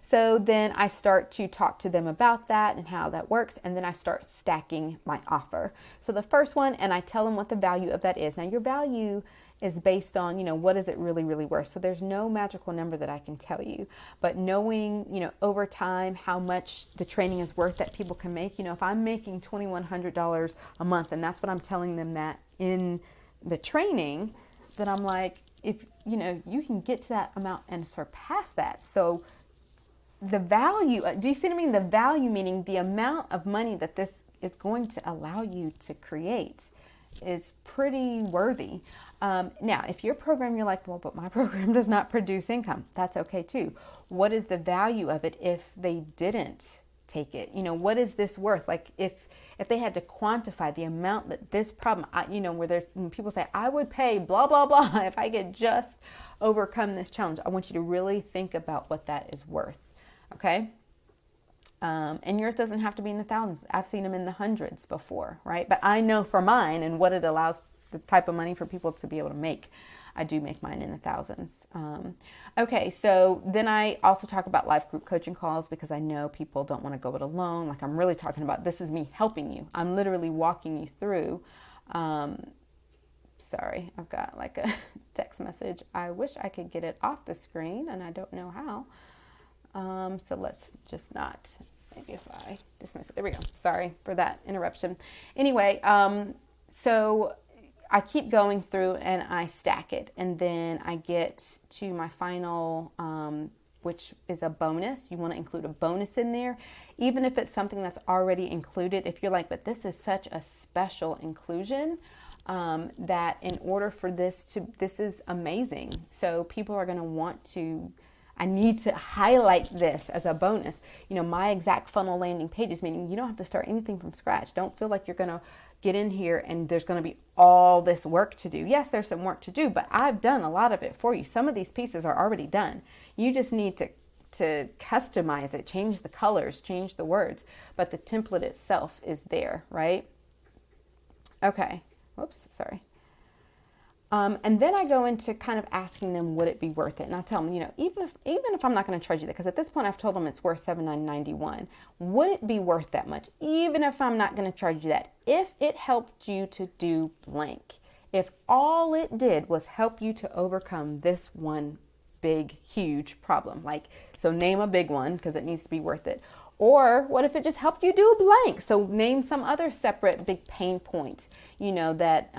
So then I start to talk to them about that and how that works, and then I start stacking my offer. So the first one, and I tell them what the value of that is. Now, your value is based on, what is it really, really worth? So there's no magical number that I can tell you, but knowing, over time, how much the training is worth that people can make. If I'm making $2,100 a month, and that's what I'm telling them that in the training, then I'm like, if, you can get to that amount and surpass that. So the value, do you see what I mean? The value, meaning the amount of money that this is going to allow you to create, is pretty worthy. Now, if your program, you're like, well, but my program does not produce income, that's okay too. What is the value of it if they didn't take it? What is this worth? Like, if they had to quantify the amount that this problem, when people say, I would pay blah, blah, blah, if I could just overcome this challenge, I want you to really think about what that is worth. Okay. And yours doesn't have to be in the thousands. I've seen them in the hundreds before, right? But I know for mine and what it allows the type of money for people to be able to make. I do make mine in the thousands. Okay, so then I also talk about live group coaching calls because I know people don't want to go it alone. Like I'm really talking about, this is me helping you. I'm literally walking you through. Sorry, I've got like a text message. I wish I could get it off the screen and I don't know how. So let's just not, maybe if I dismiss it. There we go. Sorry for that interruption. Anyway, so I keep going through and I stack it. And then I get to my final, which is a bonus. You want to include a bonus in there, even if it's something that's already included. If you're like, but this is such a special inclusion, that in order for this is amazing. So people are going to want to, I need to highlight this as a bonus. You know, my exact funnel landing pages, meaning you don't have to start anything from scratch. Don't feel like you're going to get in here and there's going to be all this work to do. Yes, there's some work to do, but I've done a lot of it for you. Some of these pieces are already done. You just need to customize it, change the colors, change the words, but the template itself is there, right? Okay. Whoops, sorry. And then I go into kind of asking them, would it be worth it? And I tell them, you know, even if I'm not going to charge you that, because at this point I've told them it's worth $79.91. Would it be worth that much? Even if I'm not going to charge you that, if it helped you to do blank, if all it did was help you to overcome this one big, huge problem, like, so name a big one because it needs to be worth it. Or what if it just helped you do blank? So name some other separate big pain point, you know, that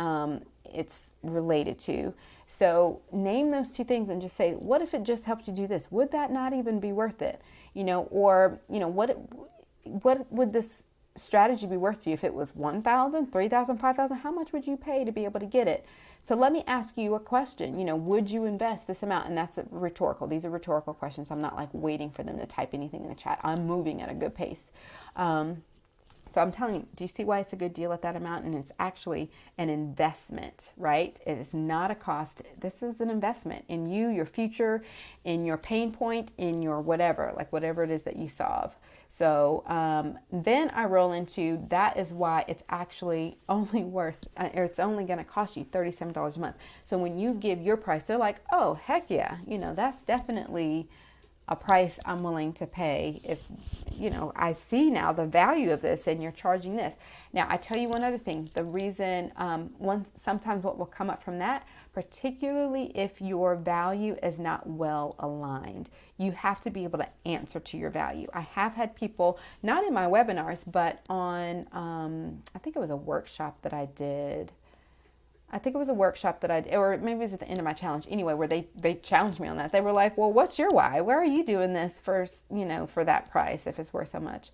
it's related to. So name those two things and just say, what if it just helped you do this? Would that not even be worth it? You know, or, you know, what would this strategy be worth to you if it was $1,000, $3,000, $5,000? How much would you pay to be able to get it? So let me ask you a question, you know, would you invest this amount? And that's rhetorical. These are rhetorical questions. I'm not like waiting for them to type anything in the chat. I'm moving at a good pace. So I'm telling you, do you see why it's a good deal at that amount? And it's actually an investment, right? It is not a cost. This is an investment in you, your future, in your pain point, in your whatever, like whatever it is that you solve. So then I roll into, that is why it's actually only worth, or it's only going to cost you $37 a month. So when you give your price, they're like, oh, heck yeah, you know, that's definitely a price I'm willing to pay if, you know, I see now the value of this and you're charging this. Now, I tell you one other thing. The reason, sometimes what will come up from that, particularly if your value is not well aligned, you have to be able to answer to your value. I have had people, not in my webinars, but on, I think it was a workshop that I did. Or maybe it was at the end of my challenge anyway, where they challenged me on that. They were like, well, what's your why? Why are you doing this for, you know, for that price if it's worth so much?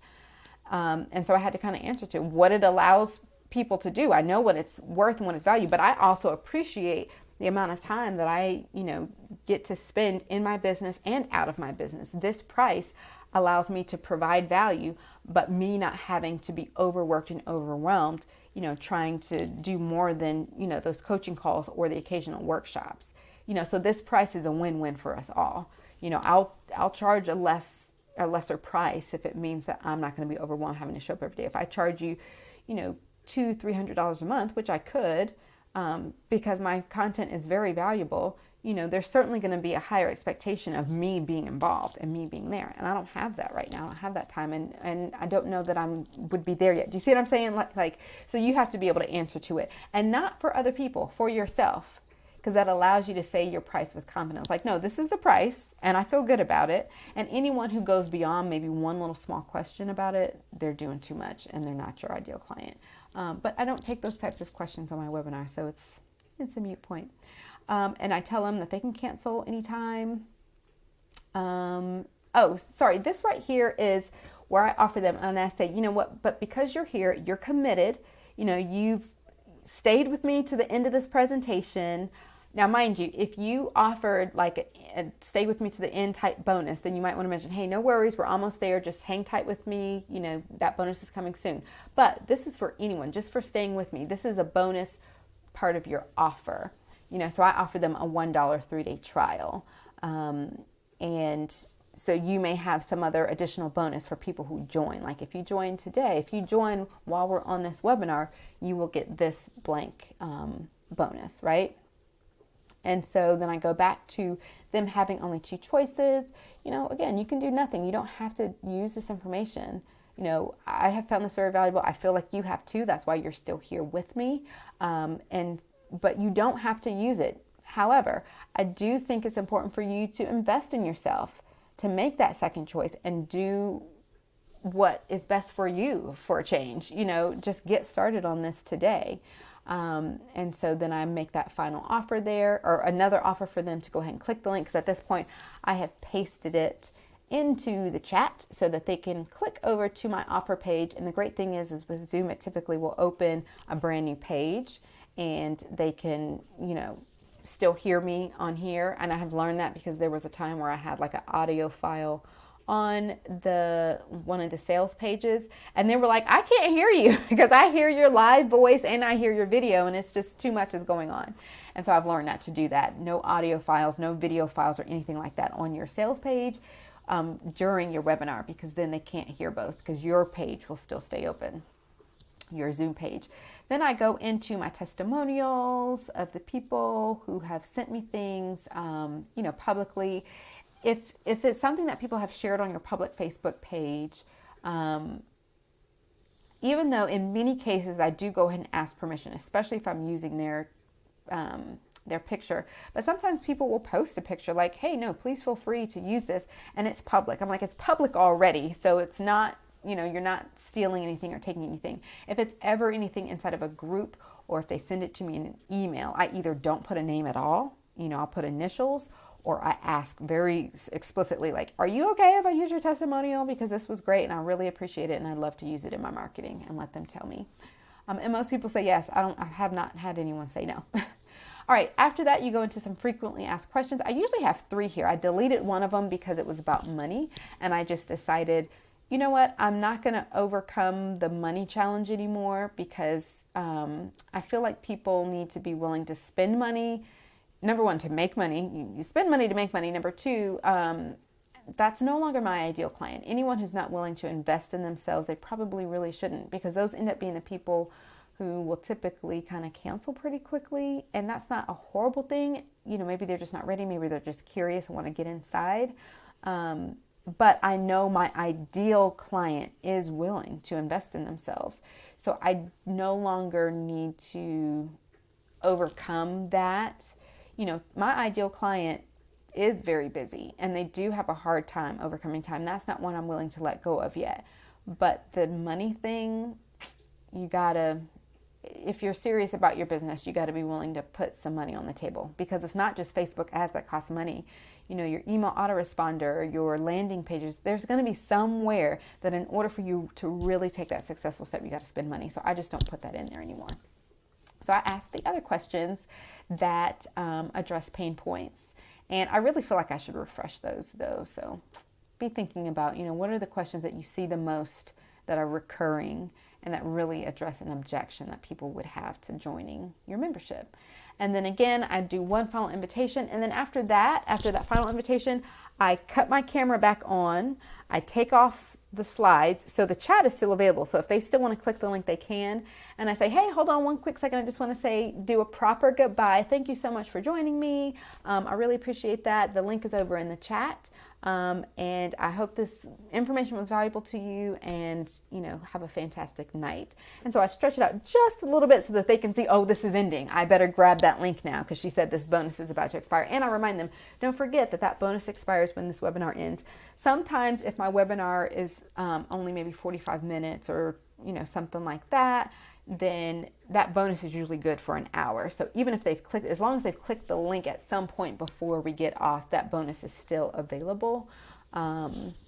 And so I had to kind of answer to what it allows people to do. I know what it's worth and what it's valued, but I also appreciate the amount of time that I, you know, get to spend in my business and out of my business. This price allows me to provide value, but me not having to be overworked and overwhelmed, you know, trying to do more than, you know, those coaching calls or the occasional workshops. You know, so this price is a win-win for us all. You know, I'll charge a lesser price if it means that I'm not going to be overwhelmed having to show up every day. If I charge you, you know, $200-$300 a month, which I could, because my content is very valuable, you know, there's certainly going to be a higher expectation of me being involved and me being there. And I don't have that right now. I don't have that time. And I don't know that would be there yet. Do you see what I'm saying? Like, so you have to be able to answer to it, and not for other people, for yourself, because that allows you to say your price with confidence. Like, no, this is the price and I feel good about it. And anyone who goes beyond maybe one little small question about it, they're doing too much and they're not your ideal client. But I don't take those types of questions on my webinar. So it's a moot point. And I tell them that they can cancel anytime. This right here is where I offer them, and I say, you know what, but because you're here, you're committed, you know, you've stayed with me to the end of this presentation. Now, mind you, if you offered like a stay with me to the end type bonus, then you might want to mention, hey, no worries, we're almost there. Just hang tight with me. You know, that bonus is coming soon. But this is for anyone, just for staying with me. This is a bonus part of your offer. You know, so I offer them a $1 3-day trial. And So you may have some other additional bonus for people who join. Like if you join today, if you join while we're on this webinar, you will get this blank bonus, right? And so then I go back to them having only 2 choices. Again, you can do nothing. You don't have to use this information. I have found this very valuable. I feel like you have too. That's why you're still here with me. But you don't have to use it. However, I do think it's important for you to invest in yourself, to make that second choice and do what is best for you for a change. Just get started on this today. And so then I make that final offer there, or another offer for them to go ahead and click the link, because at this point I have pasted it into the chat so that they can click over to my offer page. And the great thing is with Zoom, it typically will open a brand new page and they can, still hear me on here. And I have learned that because there was a time where I had like an audio file on one of the sales pages, and they were like, I can't hear you because I hear your live voice and I hear your video, and it's just too much is going on. And so I've learned not to do that. No audio files, no video files or anything like that on your sales page during your webinar, because then they can't hear both, because your page will still stay open, your Zoom page. Then I go into my testimonials of the people who have sent me things, publicly. If it's something that people have shared on your public Facebook page, even though in many cases I do go ahead and ask permission, especially if I'm using their picture. But sometimes people will post a picture like, hey, no, please feel free to use this. And it's public. I'm like, it's public already. So it's not, you're not stealing anything or taking anything. If it's ever anything inside of a group, or if they send it to me in an email, I either don't put a name at all, I'll put initials, or I ask very explicitly, like, are you okay if I use your testimonial? Because this was great and I really appreciate it and I'd love to use it in my marketing, and let them tell me. And most people say yes. I have not had anyone say no. All right, after that, you go into some frequently asked questions. I usually have 3 here. I deleted one of them because it was about money, and I just decided, you know what, I'm not going to overcome the money challenge anymore, because I feel like people need to be willing to spend money. Number 1, to make money. You spend money to make money. Number 2, that's no longer my ideal client. Anyone who's not willing to invest in themselves, they probably really shouldn't, because those end up being the people who will typically kind of cancel pretty quickly. And that's not a horrible thing. Maybe they're just not ready. Maybe they're just curious and want to get inside. But I know my ideal client is willing to invest in themselves. So I no longer need to overcome that. My ideal client is very busy and they do have a hard time overcoming time. That's not one I'm willing to let go of yet. But the money thing, if you're serious about your business, you got to be willing to put some money on the table, because it's not just Facebook ads that cost money. Your email autoresponder, your landing pages, there's going to be somewhere that in order for you to really take that successful step, you got to spend money. So I just don't put that in there anymore. So I asked the other questions that address pain points. And I really feel like I should refresh those though. So be thinking about, what are the questions that you see the most that are recurring and that really address an objection that people would have to joining your membership. And then again, I do one final invitation. And then after that final invitation, I cut my camera back on. I take off the slides. So the chat is still available. So if they still want to click the link, they can. And I say, hey, hold on one quick second. I just want to do a proper goodbye. Thank you so much for joining me. I really appreciate that. The link is over in the chat. And I hope this information was valuable to you, and, have a fantastic night. And so I stretch it out just a little bit so that they can see, oh, this is ending. I better grab that link now, because she said this bonus is about to expire. And I remind them, don't forget that bonus expires when this webinar ends. Sometimes if my webinar is only maybe 45 minutes or, something like that, then that bonus is usually good for an hour. So even if as long as they've clicked the link at some point before we get off, that bonus is still available,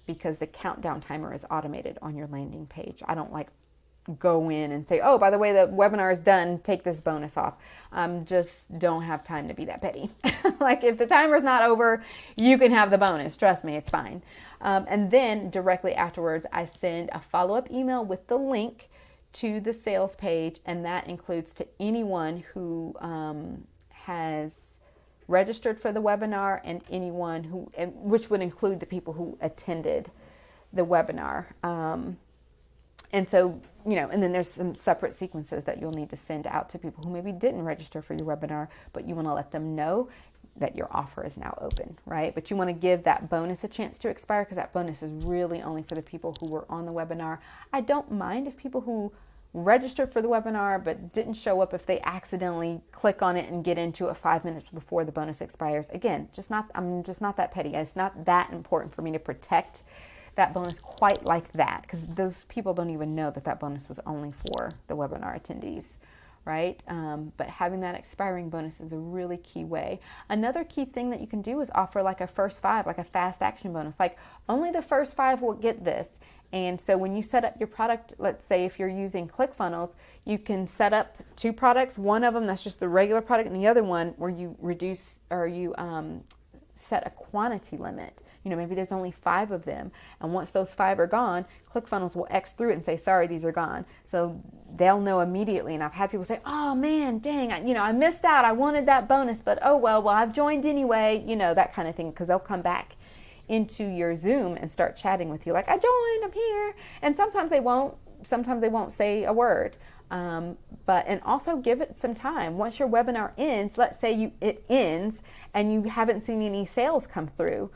because the countdown timer is automated on your landing page. I don't go in and say, oh, by the way, the webinar is done, take this bonus off. Just don't have time to be that petty. If the timer's not over, you can have the bonus. Trust me, it's fine. And then directly afterwards, I send a follow-up email with the link to the sales page, and that includes to anyone who has registered for the webinar and anyone who, which would include the people who attended the webinar. And so, and then there's some separate sequences that you'll need to send out to people who maybe didn't register for your webinar, but you want to let them know that your offer is now open, right? But you want to give that bonus a chance to expire, because that bonus is really only for the people who were on the webinar. I don't mind if people who registered for the webinar but didn't show up, if they accidentally click on it and get into it 5 minutes before the bonus expires. Again, I'm just not that petty. It's not that important for me to protect that bonus quite like that, because those people don't even know that that bonus was only for the webinar attendees, right? But having that expiring bonus is a really key way. Another key thing that you can do is offer like a first 5, like a fast action bonus, like only the first 5 will get this. And so when you set up your product, let's say if you're using ClickFunnels, you can set up 2 products, one of them that's just the regular product, and the other one where you reduce, or you set a quantity limit. Maybe there's only 5 of them, and once those 5 are gone, ClickFunnels will X through it and say, sorry, these are gone. So they'll know immediately. And I've had people say, oh man, dang, I missed out. I wanted that bonus, but oh well, I've joined anyway, that kind of thing, because they'll come back into your Zoom and start chatting with you like, I joined, I'm here. And sometimes they won't say a word. And also give it some time. Once your webinar ends, let's say it ends and you haven't seen any sales come through.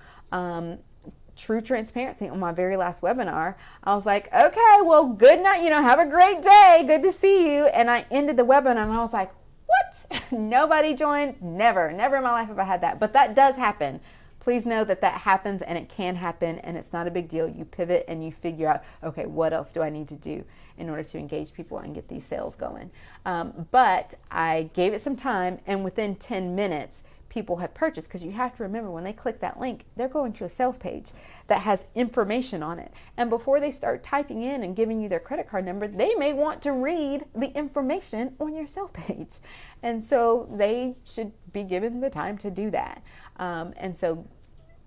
True transparency, on my very last webinar, I was like, okay, well, good night, have a great day, good to see you. And I ended the webinar and I was like, what? Nobody joined? Never in my life have I had that. But that does happen. Please know that happens, and it can happen, and it's not a big deal. You pivot and you figure out, okay, what else do I need to do in order to engage people and get these sales going? But I gave it some time, and within 10 minutes, people had purchased, because you have to remember, when they click that link, they're going to a sales page that has information on it. And before they start typing in and giving you their credit card number, they may want to read the information on your sales page. And so they should be given the time to do that. And so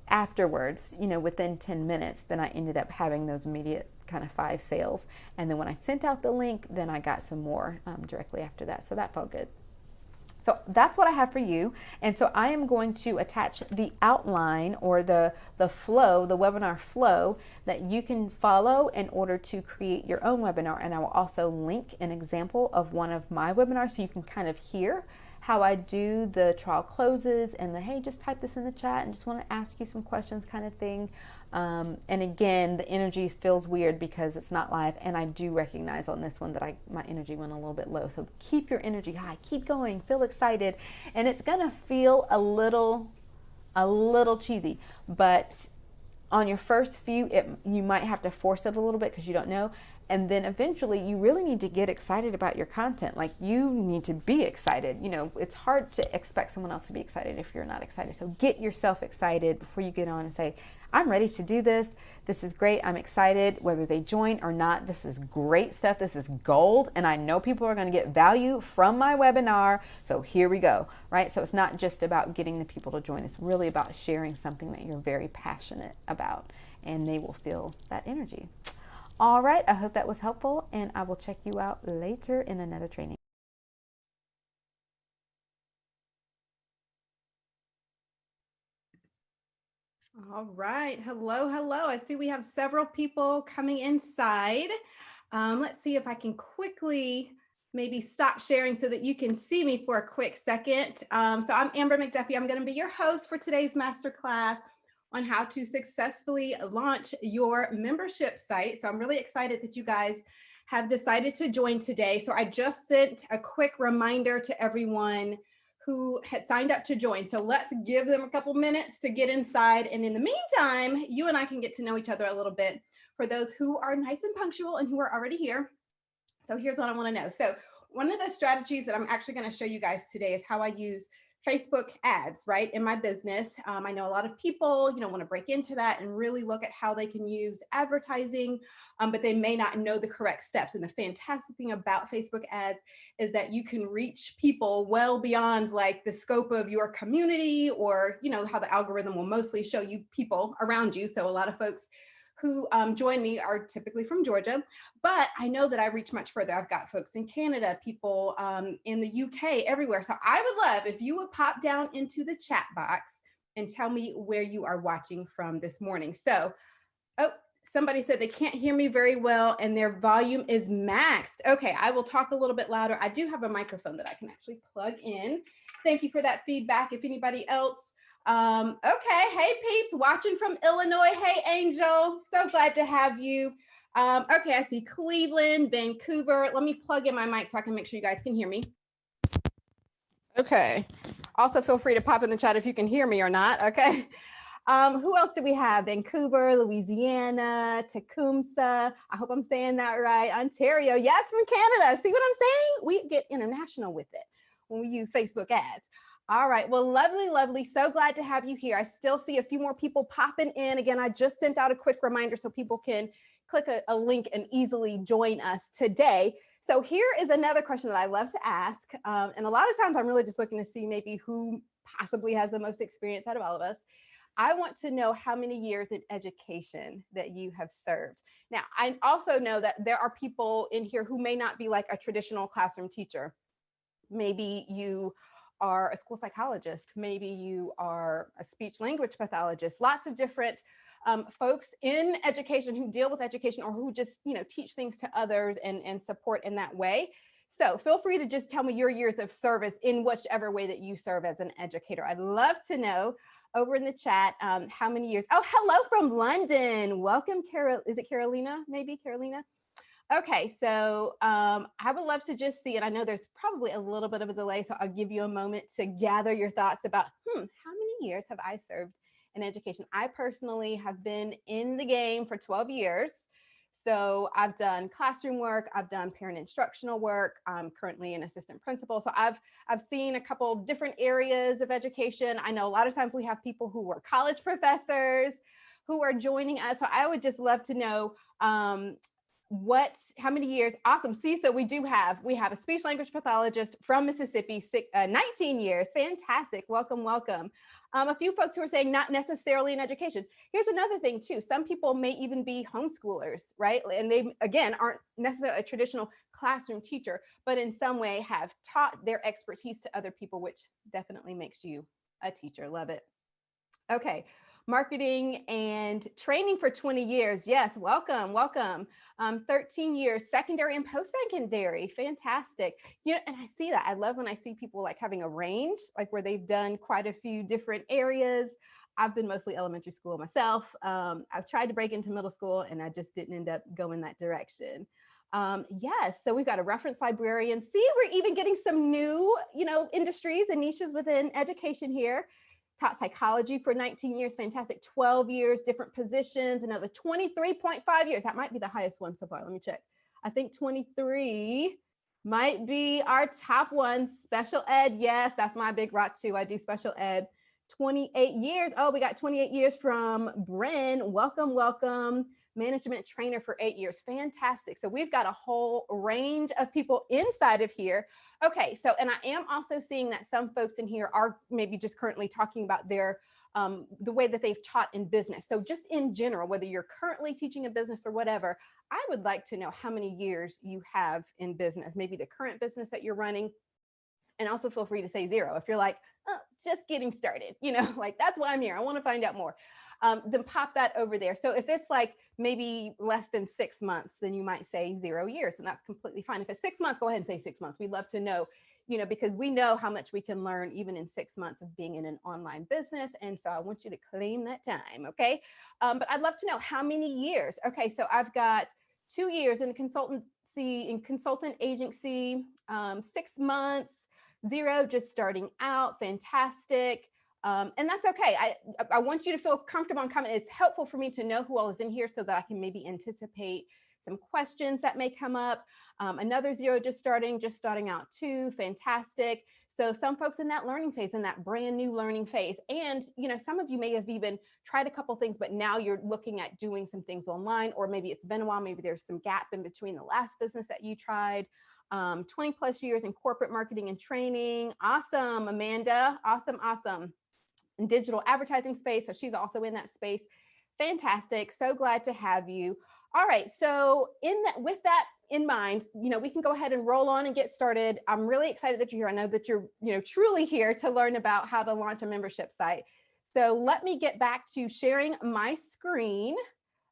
afterwards, within 10 minutes, then I ended up having those immediate kind of 5 sales. And then when I sent out the link, then I got some more directly after that. So that felt good. So that's what I have for you. And so I am going to attach the outline, or the flow, the webinar flow, that you can follow in order to create your own webinar. And I will also link an example of one of my webinars, so you can kind of hear how I do the trial closes and the, hey, just type this in the chat and just want to ask you some questions kind of thing. And again, the energy feels weird because it's not live, and I do recognize on this one that my energy went a little bit low. So keep your energy high, keep going, feel excited, and it's gonna feel a little cheesy, but on your first few, you might have to force it a little bit because you don't know. And then eventually you really need to get excited about your content. Like, you need to be excited. It's hard to expect someone else to be excited if you're not excited. So get yourself excited before you get on and say, I'm ready to do this. This is great. I'm excited. Whether they join or not, this is great stuff. This is gold. And I know people are going to get value from my webinar. So here we go, right? So it's not just about getting the people to join. It's really about sharing something that you're very passionate about, and they will feel that energy. All right, I hope that was helpful, and I will check you out later in another training. All right, hello. I see we have several people coming inside. Let's see if I can quickly maybe stop sharing so that you can see me for a quick second. So I'm Amber McDuffie. I'm going to be your host for today's masterclass on how to successfully launch your membership site. So I'm really excited that you guys have decided to join today. So I just sent a quick reminder to everyone who had signed up to join. So let's give them a couple minutes to get inside. And in the meantime, you and I can get to know each other a little bit for those who are nice and punctual and who are already here. So here's what I want to know. So one of the strategies that I'm actually going to show you guys today is how I use Facebook ads, right, in my business. I know a lot of people, want to break into that and really look at how they can use advertising, but they may not know the correct steps. And the fantastic thing about Facebook ads is that you can reach people well beyond like the scope of your community, or, how the algorithm will mostly show you people around you. So a lot of folks who join me are typically from Georgia, but I know that I reach much further. I've got folks in Canada, people in the UK, everywhere. So I would love if you would pop down into the chat box and tell me where you are watching from this morning. So, oh, somebody said they can't hear me very well and their volume is maxed. Okay, I will talk a little bit louder. I do have a microphone that I can actually plug in. Thank you for that feedback. If anybody else, okay, hey peeps, watching from Illinois. Hey Angel, so glad to have you. Okay, I see Cleveland, Vancouver. Let me plug in my mic so I can make sure you guys can hear me. Okay, also feel free to pop in the chat if you can hear me or not, okay? Who else do we have? Vancouver, Louisiana, Tecumseh. I hope I'm saying that right. Ontario, yes, from Canada. See what I'm saying? We get international with it when we use Facebook ads. All right, well, lovely, lovely. So glad to have you here. I still see a few more people popping in. Again, I just sent out a quick reminder so people can click a link and easily join us today. So here is another question that I love to ask. And a lot of times I'm really just looking to see maybe who possibly has the most experience out of all of us. I want to know how many years in education that you have served. Now, I also know that there are people in here who may not be like a traditional classroom teacher. Maybe you are a school psychologist. Maybe you are a speech language pathologist. Lots of different folks in education who deal with education or who just, teach things to others and support in that way. So feel free to just tell me your years of service in whichever way that you serve as an educator. I'd love to know over in the chat how many years. Oh, hello from London. Welcome, Carol. Is it Carolina? Maybe Carolina. Okay, so I would love to just see, and I know there's probably a little bit of a delay, so I'll give you a moment to gather your thoughts about, how many years have I served in education? I personally have been in the game for 12 years. So I've done classroom work, I've done parent instructional work, I'm currently an assistant principal. So I've seen a couple different areas of education. I know a lot of times we have people who were college professors who are joining us. So I would just love to know how many years. Awesome. See, so we have a speech language pathologist from Mississippi, 19 years. Fantastic. Welcome, welcome. A few folks who are saying not necessarily in education. Here's another thing too. Some people may even be homeschoolers, right? And they, again, aren't necessarily a traditional classroom teacher, but in some way have taught their expertise to other people, which definitely makes you a teacher. Love it. Okay. Marketing and training for 20 years. Yes, welcome, welcome. 13 years, secondary and post-secondary. Fantastic. And I see that. I love when I see people like having a range, like where they've done quite a few different areas. I've been mostly elementary school myself. I've tried to break into middle school and I just didn't end up going that direction. Yes, so we've got a reference librarian. See, we're even getting some new, industries and niches within education here. Taught psychology for 19 years, fantastic. 12 years, different positions, another 23.5 years. That might be the highest one so far. Let me check. I think 23 might be our top one. Special ed, yes, that's my big rock too. I do special ed. 28 years. Oh, we got 28 years from Bren. Welcome, welcome. Management trainer for 8 years. Fantastic. So we've got a whole range of people inside of here. Okay, so, and I am also seeing that some folks in here are maybe just currently talking about their, the way that they've taught in business. So just in general, whether you're currently teaching a business or whatever, I would like to know how many years you have in business, maybe the current business that you're running. And also feel free to say 0. If you're like, oh, just getting started, like that's why I'm here. I want to find out more. Then pop that over there. So if it's like maybe less than 6 months, then you might say 0 years, and that's completely fine. If it's 6 months, go ahead and say 6 months. We'd love to know, because we know how much we can learn even in 6 months of being in an online business. And so I want you to claim that time. Okay. But I'd love to know how many years. Okay. So I've got 2 years in consultant agency, 6 months, 0, just starting out. Fantastic. And that's okay. I want you to feel comfortable and confident. It's helpful for me to know who all is in here so that I can maybe anticipate some questions that may come up. Another 0, just starting out 2. Fantastic. So some folks in that learning phase, in that brand new learning phase. And, some of you may have even tried a couple things, but now you're looking at doing some things online, or maybe it's been a while. Maybe there's some gap in between the last business that you tried. 20 plus years in corporate marketing and training. Awesome, Amanda. Awesome. In digital advertising space. So she's also in that space. Fantastic. So glad to have you. All right. So, with that in mind, we can go ahead and roll on and get started. I'm really excited that you're here. I know that you're, truly here to learn about how to launch a membership site. So, let me get back to sharing my screen.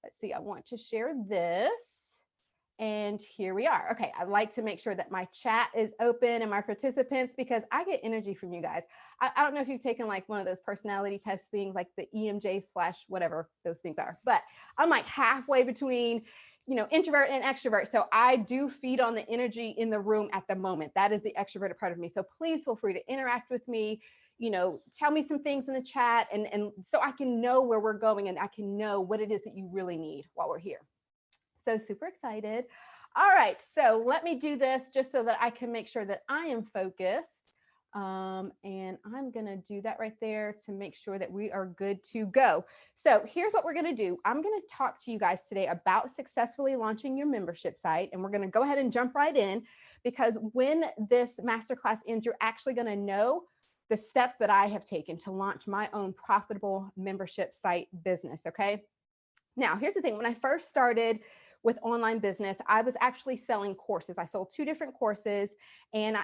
Let's see. I want to share this. And here we are. Okay, I like to make sure that my chat is open and my participants, because I get energy from you guys. I don't know if you've taken like one of those personality test things, like the EMJ slash whatever those things are, but I'm like halfway between, introvert and extrovert. So I do feed on the energy in the room at the moment. That is the extroverted part of me. So please feel free to interact with me. Tell me some things in the chat, and so I can know where we're going and I can know what it is that you really need while we're here. So super excited. All right, so let me do this just so that I can make sure that I am focused. And I'm gonna do that right there to make sure that we are good to go. So here's what we're gonna do. I'm gonna talk to you guys today about successfully launching your membership site. And we're gonna go ahead and jump right in, because when this masterclass ends, you're actually gonna know the steps that I have taken to launch my own profitable membership site business, okay? Now, here's the thing. When I first started with online business, I was actually selling courses. I sold 2 different courses, and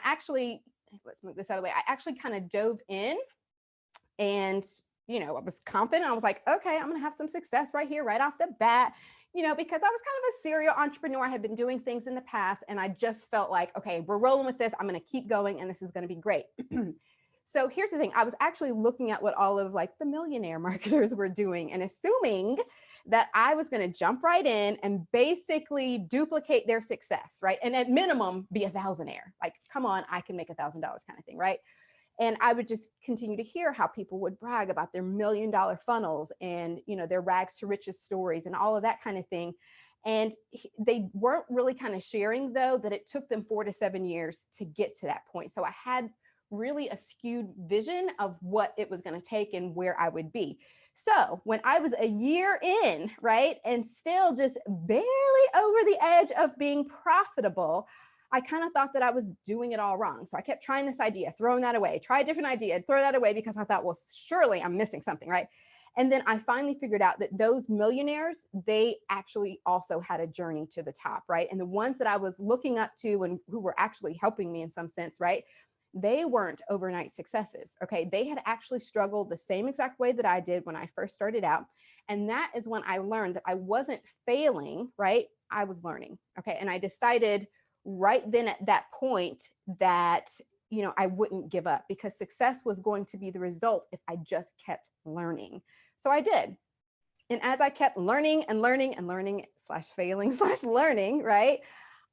let's move this out of the way. I actually kind of dove in, and, I was confident. I was like, okay, I'm going to have some success right here, right off the bat, because I was kind of a serial entrepreneur. I had been doing things in the past, and I just felt like, okay, we're rolling with this. I'm going to keep going, and this is going to be great. So here's the thing. I was actually looking at what all of like the millionaire marketers were doing and assuming that I was going to jump right in and basically duplicate their success, right? And at minimum be a thousandaire. Like, come on, I can make $1,000 kind of thing, right? And I would just continue to hear how people would brag about their $1 million funnels and, their rags to riches stories and all of that kind of thing. And they weren't really kind of sharing, though, that it took them 4 to 7 years to get to that point. So I had really a skewed vision of what it was going to take and where I would be. So when I was a year in, right, and still just barely over the edge of being profitable, I kind of thought that I was doing it all wrong. So I kept trying this idea, throwing that away, try a different idea, throw that away, because I thought, well, surely I'm missing something, right? And then I finally figured out that those millionaires, they actually also had a journey to the top, right? And the ones that I was looking up to and who were actually helping me in some sense, right, they weren't overnight successes. Okay. They had actually struggled the same exact way that I did when I first started out. And that is when I learned that I wasn't failing, right? I was learning. Okay. And I decided right then at that point that, I wouldn't give up, because success was going to be the result if I just kept learning. So I did. And as I kept learning and learning and learning / failing / learning, right,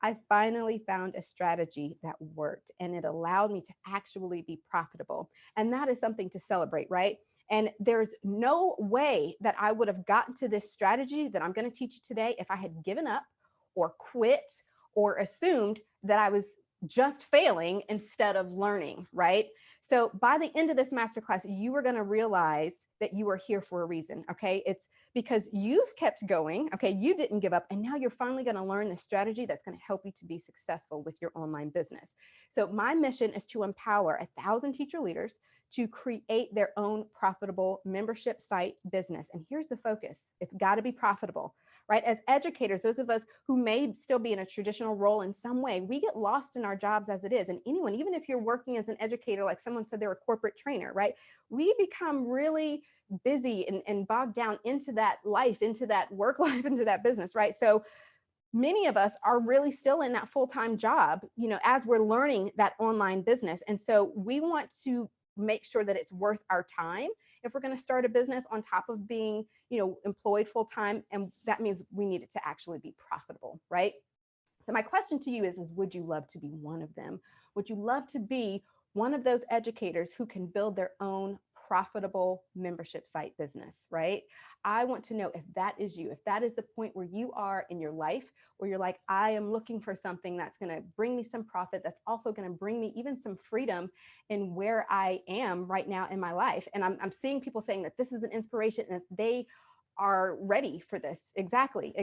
I finally found a strategy that worked, and it allowed me to actually be profitable. And that is something to celebrate, right? And there's no way that I would have gotten to this strategy that I'm going to teach you today if I had given up or quit or assumed that I was just failing instead of learning, right? So by the end of this masterclass, you are going to realize that you are here for a reason, okay? It's because you've kept going, okay? You didn't give up, and now you're finally going to learn the strategy that's going to help you to be successful with your online business. So my mission is to empower 1,000 teacher leaders to create their own profitable membership site business. And here's the focus. It's got to be profitable, right? As educators, those of us who may still be in a traditional role in some way, we get lost in our jobs as it is. And anyone, even if you're working as an educator, like someone said they're a corporate trainer, right? We become really busy and bogged down into that life, into that work life, into that business, right? So many of us are really still in that full-time job, as we're learning that online business. And so we want to make sure that it's worth our time if we're going to start a business on top of being, employed full-time. And that means we need it to actually be profitable, right? So my question to you is would you love to be one of them? Would you love to be one of those educators who can build their own profitable membership site business, right? I want to know if that is you, if that is the point where you are in your life, where you're like, I am looking for something that's going to bring me some profit, that's also going to bring me even some freedom in where I am right now in my life. And I'm seeing people saying that this is an inspiration and that they are ready for this. Exactly.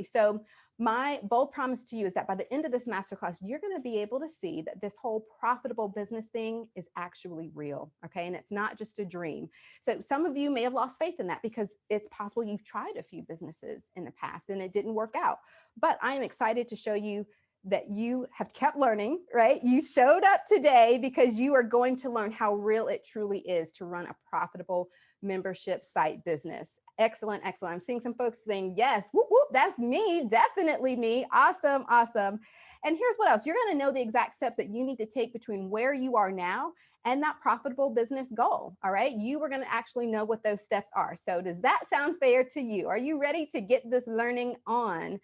So my bold promise to you is that by the end of this masterclass, you're going to be able to see that this whole profitable business thing is actually real. Okay. And it's not just a dream. So some of you may have lost faith in that because it's possible you've tried a few businesses in the past and it didn't work out. But I am excited to show you that you have kept learning, right? You showed up today because you are going to learn how real it truly is to run a profitable membership site business. Excellent. I'm seeing some folks saying, yes, whoop, whoop, that's me, definitely me. Awesome. And here's what else. You're going to know the exact steps that you need to take between where you are now and that profitable business goal. All right. You are going to actually know what those steps are. So does that sound fair to you? Are you ready to get this learning on?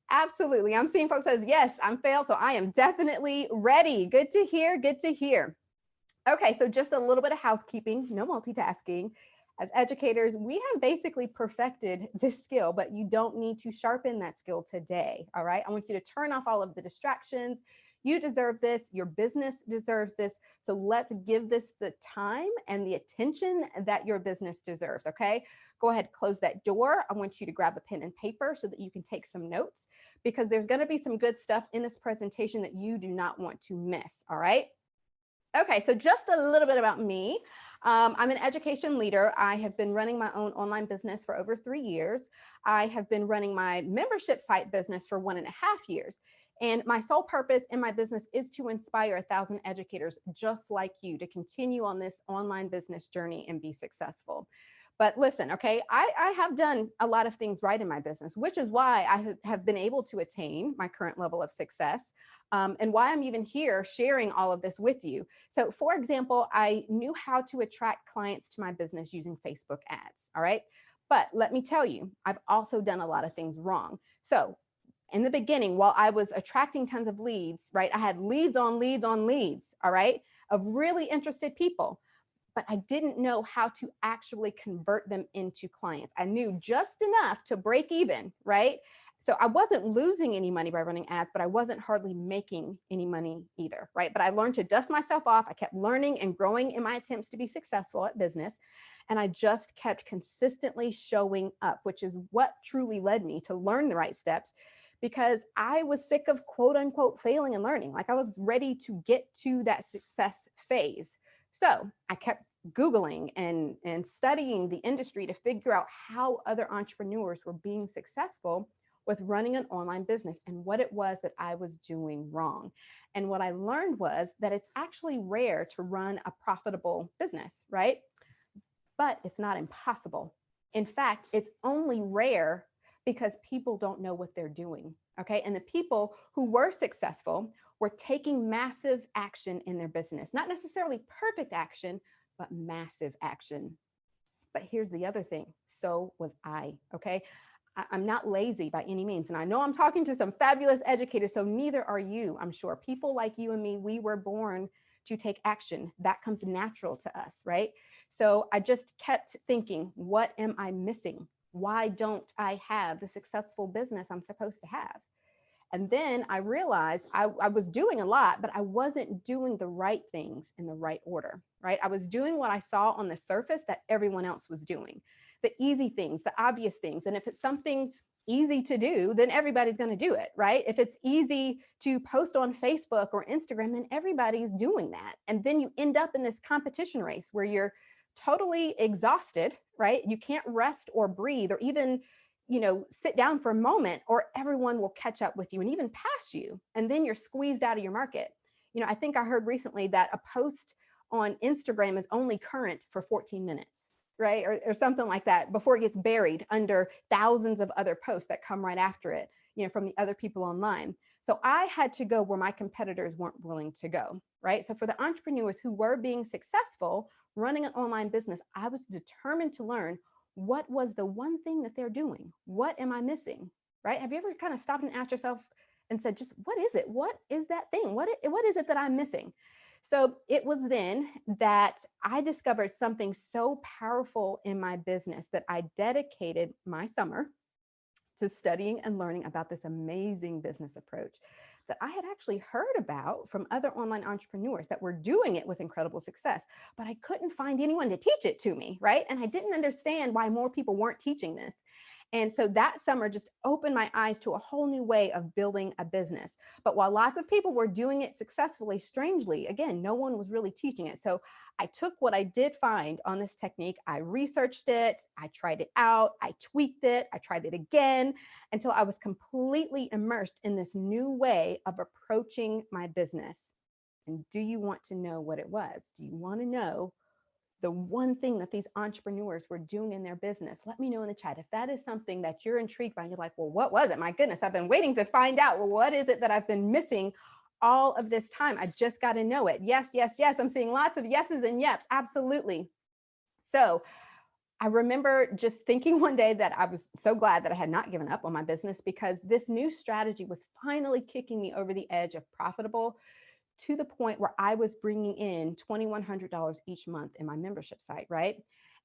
Absolutely. I'm seeing folks says, yes, I'm failed. So I am definitely ready. Good to hear. Okay, so just a little bit of housekeeping, no multitasking. As educators, we have basically perfected this skill, but you don't need to sharpen that skill today, all right? I want you to turn off all of the distractions. You deserve this. Your business deserves this. So let's give this the time and the attention that your business deserves, okay? Go ahead, close that door. I want you to grab a pen and paper so that you can take some notes because there's going to be some good stuff in this presentation that you do not want to miss, all right? Okay, so just a little bit about me. I'm an education leader. I have been running my own online business for over 3 years. I have been running my membership site business for 1.5 years. And my sole purpose in my business is to inspire 1,000 educators just like you to continue on this online business journey and be successful. But listen, okay, I have done a lot of things right in my business, which is why I have been able to attain my current level of success and why I'm even here sharing all of this with you. So for example, I knew how to attract clients to my business using Facebook ads, all right? But let me tell you, I've also done a lot of things wrong. So in the beginning, while I was attracting tons of leads, right, I had leads on leads on leads, all right, of really interested people. But I didn't know how to actually convert them into clients. I knew just enough to break even, right? So I wasn't losing any money by running ads, but I wasn't hardly making any money either, right? But I learned to dust myself off. I kept learning and growing in my attempts to be successful at business. And I just kept consistently showing up, which is what truly led me to learn the right steps because I was sick of quote unquote failing and learning. Like I was ready to get to that success phase. So I kept Googling and studying the industry to figure out how other entrepreneurs were being successful with running an online business and what it was that I was doing wrong. And what I learned was that it's actually rare to run a profitable business, right? But it's not impossible. In fact, it's only rare because people don't know what they're doing, okay? And the people who were successful were taking massive action in their business, not necessarily perfect action, but massive action. But here's the other thing, so was I, okay? I'm not lazy by any means. And I know I'm talking to some fabulous educators, so neither are you, I'm sure. People like you and me, we were born to take action. That comes natural to us, right? So I just kept thinking, what am I missing? Why don't I have the successful business I'm supposed to have? And then I realized I was doing a lot, but I wasn't doing the right things in the right order, right? I was doing what I saw on the surface that everyone else was doing, the easy things, the obvious things. And if it's something easy to do, then everybody's going to do it, right? If it's easy to post on Facebook or Instagram, then everybody's doing that. And then you end up in this competition race where you're totally exhausted, right? You can't rest or breathe or even sit down for a moment or everyone will catch up with you and even pass you. And then you're squeezed out of your market. I think I heard recently that a post on Instagram is only current for 14 minutes, right? Or something like that before it gets buried under thousands of other posts that come right after it, from the other people online. So I had to go where my competitors weren't willing to go, right? So for the entrepreneurs who were being successful running an online business, I was determined to learn what was the one thing that they're doing? What am I missing? Right? Have you ever kind of stopped and asked yourself and said, just what is it? What is that thing? What is it that I'm missing? So it was then that I discovered something so powerful in my business that I dedicated my summer to studying and learning about this amazing business approach. that I had actually heard about from other online entrepreneurs that were doing it with incredible success, but I couldn't find anyone to teach it to me, right? And I didn't understand why more people weren't teaching this. And so that summer just opened my eyes to a whole new way of building a business. But while lots of people were doing it successfully, strangely, again, no one was really teaching it. So I took what I did find on this technique, I researched it, I tried it out, I tweaked it, I tried it again until I was completely immersed in this new way of approaching my business. And do you want to know what it was? Do you want to know the one thing that these entrepreneurs were doing in their business? Let me know in the chat. If that is something that you're intrigued by, and you're like, well, what was it? My goodness, I've been waiting to find out. Well, what is it that I've been missing all of this time? I just got to know it. Yes, yes, yes. I'm seeing lots of yeses and yeps. Absolutely. So I remember just thinking one day that I was so glad that I had not given up on my business, because this new strategy was finally kicking me over the edge of profitable, to the point where I was bringing in $2,100 each month in my membership site, right?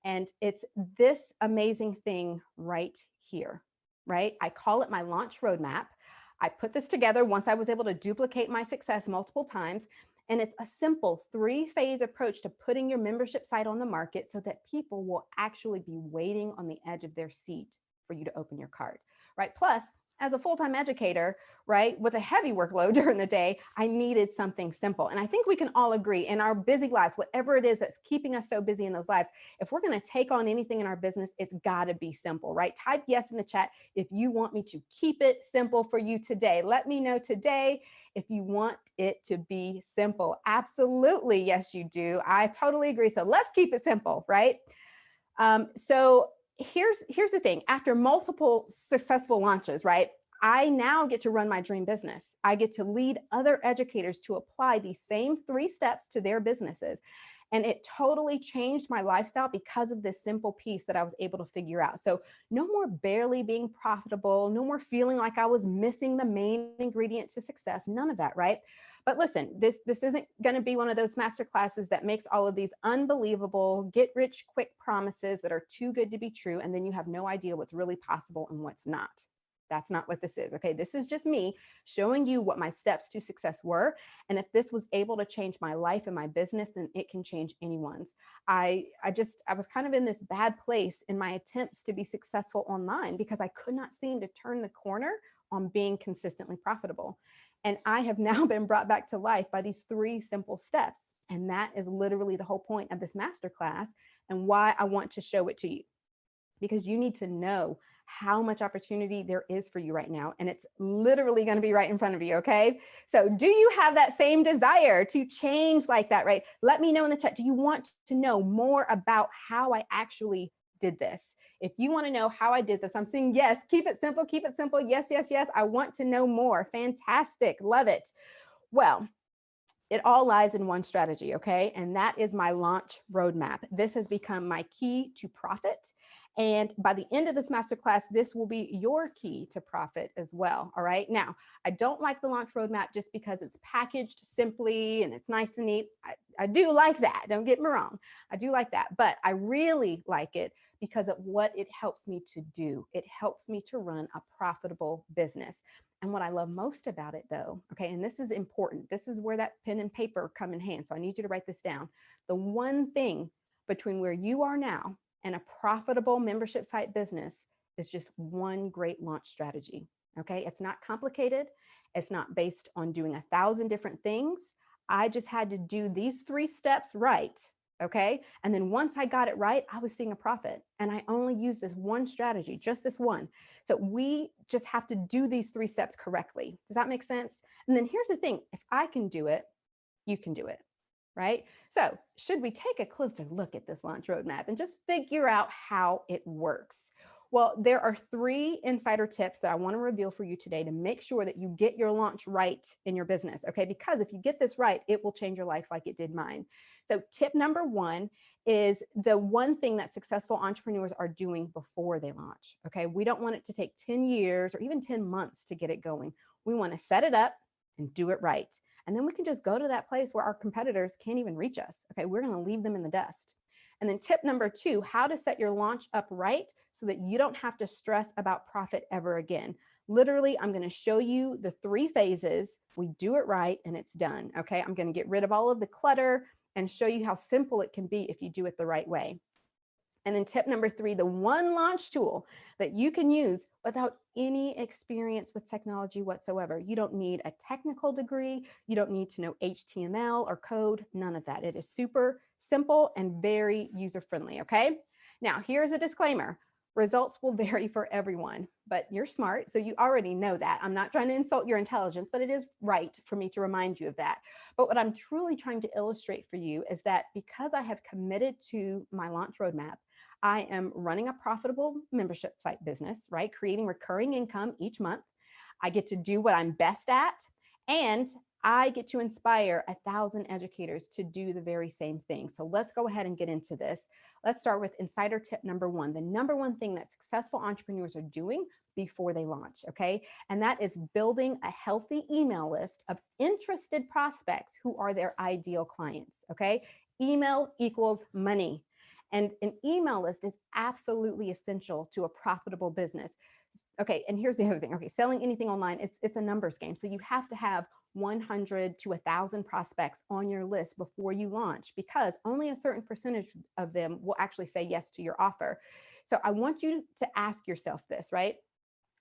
And it's this amazing thing right here, right? I call it my launch roadmap. I put this together once I was able to duplicate my success multiple times. And it's a simple 3-phase approach to putting your membership site on the market so that people will actually be waiting on the edge of their seat for you to open your cart, right? Plus, as a full-time educator, right, with a heavy workload during the day, I needed something simple. And I think we can all agree in our busy lives, whatever it is that's keeping us so busy in those lives, if we're going to take on anything in our business, it's got to be simple, right? Type yes in the chat if you want me to keep it simple for you today. Let me know today if you want it to be simple. Absolutely, yes, you do. I totally agree. So let's keep it simple, right? So here's the thing. After multiple successful launches, right, I now get to run my dream business. I get to lead other educators to apply these same 3 steps to their businesses. And it totally changed my lifestyle because of this simple piece that I was able to figure out. So no more barely being profitable, no more feeling like I was missing the main ingredient to success, none of that, right? But listen, this isn't going to be one of those master classes that makes all of these unbelievable get rich quick promises that are too good to be true, and then you have no idea what's really possible and what's not. That's not what this is. Okay, this is just me showing you what my steps to success were. And if this was able to change my life and my business, then it can change anyone's. I was kind of in this bad place in my attempts to be successful online because I could not seem to turn the corner on being consistently profitable. And I have now been brought back to life by these 3 simple steps. And that is literally the whole point of this masterclass and why I want to show it to you, because you need to know how much opportunity there is for you right now. And it's literally going to be right in front of you. Okay. So do you have that same desire to change like that, right? Let me know in the chat. Do you want to know more about how I actually did this? If you want to know how I did this, I'm saying yes, keep it simple, keep it simple. Yes, yes, yes. I want to know more. Fantastic. Love it. Well, it all lies in one strategy, okay? And that is my launch roadmap. This has become my key to profit. And by the end of this masterclass, this will be your key to profit as well, all right? Now, I don't like the launch roadmap just because it's packaged simply and it's nice and neat. I do like that, don't get me wrong. I do like that, but I really like it because of what it helps me to do. It helps me to run a profitable business. And what I love most about it though, okay, and this is important. This is where that pen and paper come in hand. So I need you to write this down. The one thing between where you are now and a profitable membership site business is just one great launch strategy, okay? It's not complicated. It's not based on doing 1,000 different things. I just had to do these 3 steps right, okay? And then once I got it right, I was seeing a profit. And I only used this one strategy, just this one. So we just have to do these 3 steps correctly. Does that make sense? And then here's the thing, if I can do it, you can do it, right? So should we take a closer look at this launch roadmap and just figure out how it works? Well, there are 3 insider tips that I want to reveal for you today to make sure that you get your launch right in your business, okay? Because if you get this right, it will change your life like it did mine. So tip number 1 is the one thing that successful entrepreneurs are doing before they launch, okay? We don't want it to take 10 years or even 10 months to get it going. We want to set it up and do it right. And then we can just go to that place where our competitors can't even reach us, okay? We're going to leave them in the dust. And then tip number 2, how to set your launch up right so that you don't have to stress about profit ever again. Literally, I'm going to show you the 3 phases. We do it right and it's done. Okay. I'm going to get rid of all of the clutter and show you how simple it can be if you do it the right way. And then tip number 3, the one launch tool that you can use without any experience with technology whatsoever. You don't need a technical degree. You don't need to know HTML or code, none of that. It is super simple and very user-friendly, okay? Now, here's a disclaimer. Results will vary for everyone, but you're smart, so you already know that. I'm not trying to insult your intelligence, but it is right for me to remind you of that. But what I'm truly trying to illustrate for you is that because I have committed to my launch roadmap, I am running a profitable membership site business, right? Creating recurring income each month. I get to do what I'm best at, and I get to inspire 1,000 educators to do the very same thing. So let's go ahead and get into this. Let's start with insider tip number 1, the number 1 thing that successful entrepreneurs are doing before they launch, okay? And that is building a healthy email list of interested prospects who are their ideal clients, okay? Email equals money. And an email list is absolutely essential to a profitable business. Okay, and here's the other thing. Okay, selling anything online, it's a numbers game. So you have to have 100 to 1,000 prospects on your list before you launch, because only a certain percentage of them will actually say yes to your offer. So I want you to ask yourself this, right?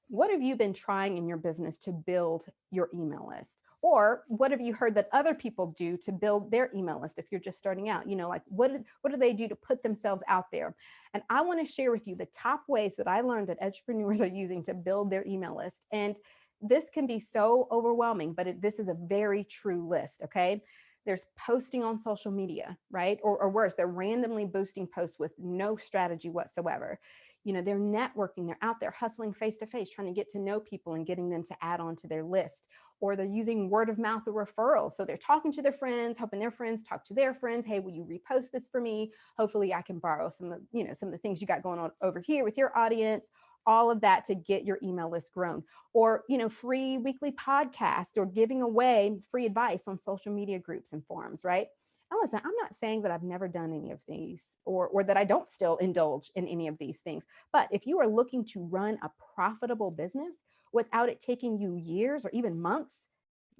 What have you been trying in your business to build your email list? Or what have you heard that other people do to build their email list if you're just starting out? You know, like what do they do to put themselves out there? And I want to share with you the top ways that I learned that entrepreneurs are using to build their email list. And this can be so overwhelming, but this is a very true list, okay? There's posting on social media, right? Or worse, they're randomly boosting posts with no strategy whatsoever. You know, they're networking, they're out there hustling face to face, trying to get to know people and getting them to add on to their list. Or they're using word of mouth or referrals. So they're talking to their friends, hoping their friends talk to their friends. Hey, will you repost this for me? Hopefully I can borrow some of, some of the things you got going on over here with your audience, all of that to get your email list grown. Or, free weekly podcasts or giving away free advice on social media groups and forums, right? And listen, I'm not saying that I've never done any of these or that I don't still indulge in any of these things. But if you are looking to run a profitable business without it taking you years or even months,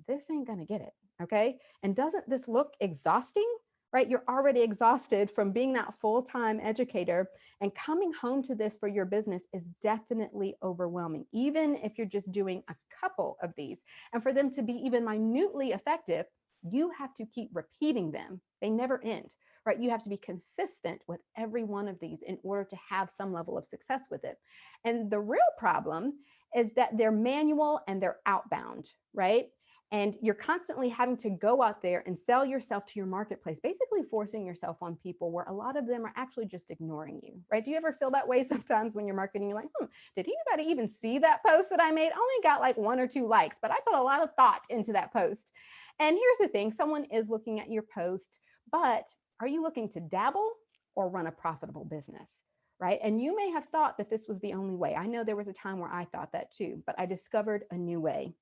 this ain't going to get it. Okay. And doesn't this look exhausting? Right? You're already exhausted from being that full-time educator, and coming home to this for your business is definitely overwhelming, even if you're just doing a couple of these. And for them to be even minutely effective, you have to keep repeating them. They never end, right? You have to be consistent with every one of these in order to have some level of success with it. And the real problem is that they're manual and they're outbound, right? And you're constantly having to go out there and sell yourself to your marketplace, basically forcing yourself on people where a lot of them are actually just ignoring you, right? Do you ever feel that way sometimes when you're marketing? You're like, did anybody even see that post that I made? I only got like 1 or 2 likes, but I put a lot of thought into that post. And here's the thing, someone is looking at your post, but are you looking to dabble or run a profitable business? Right? And you may have thought that this was the only way. I know there was a time where I thought that too, but I discovered a new way.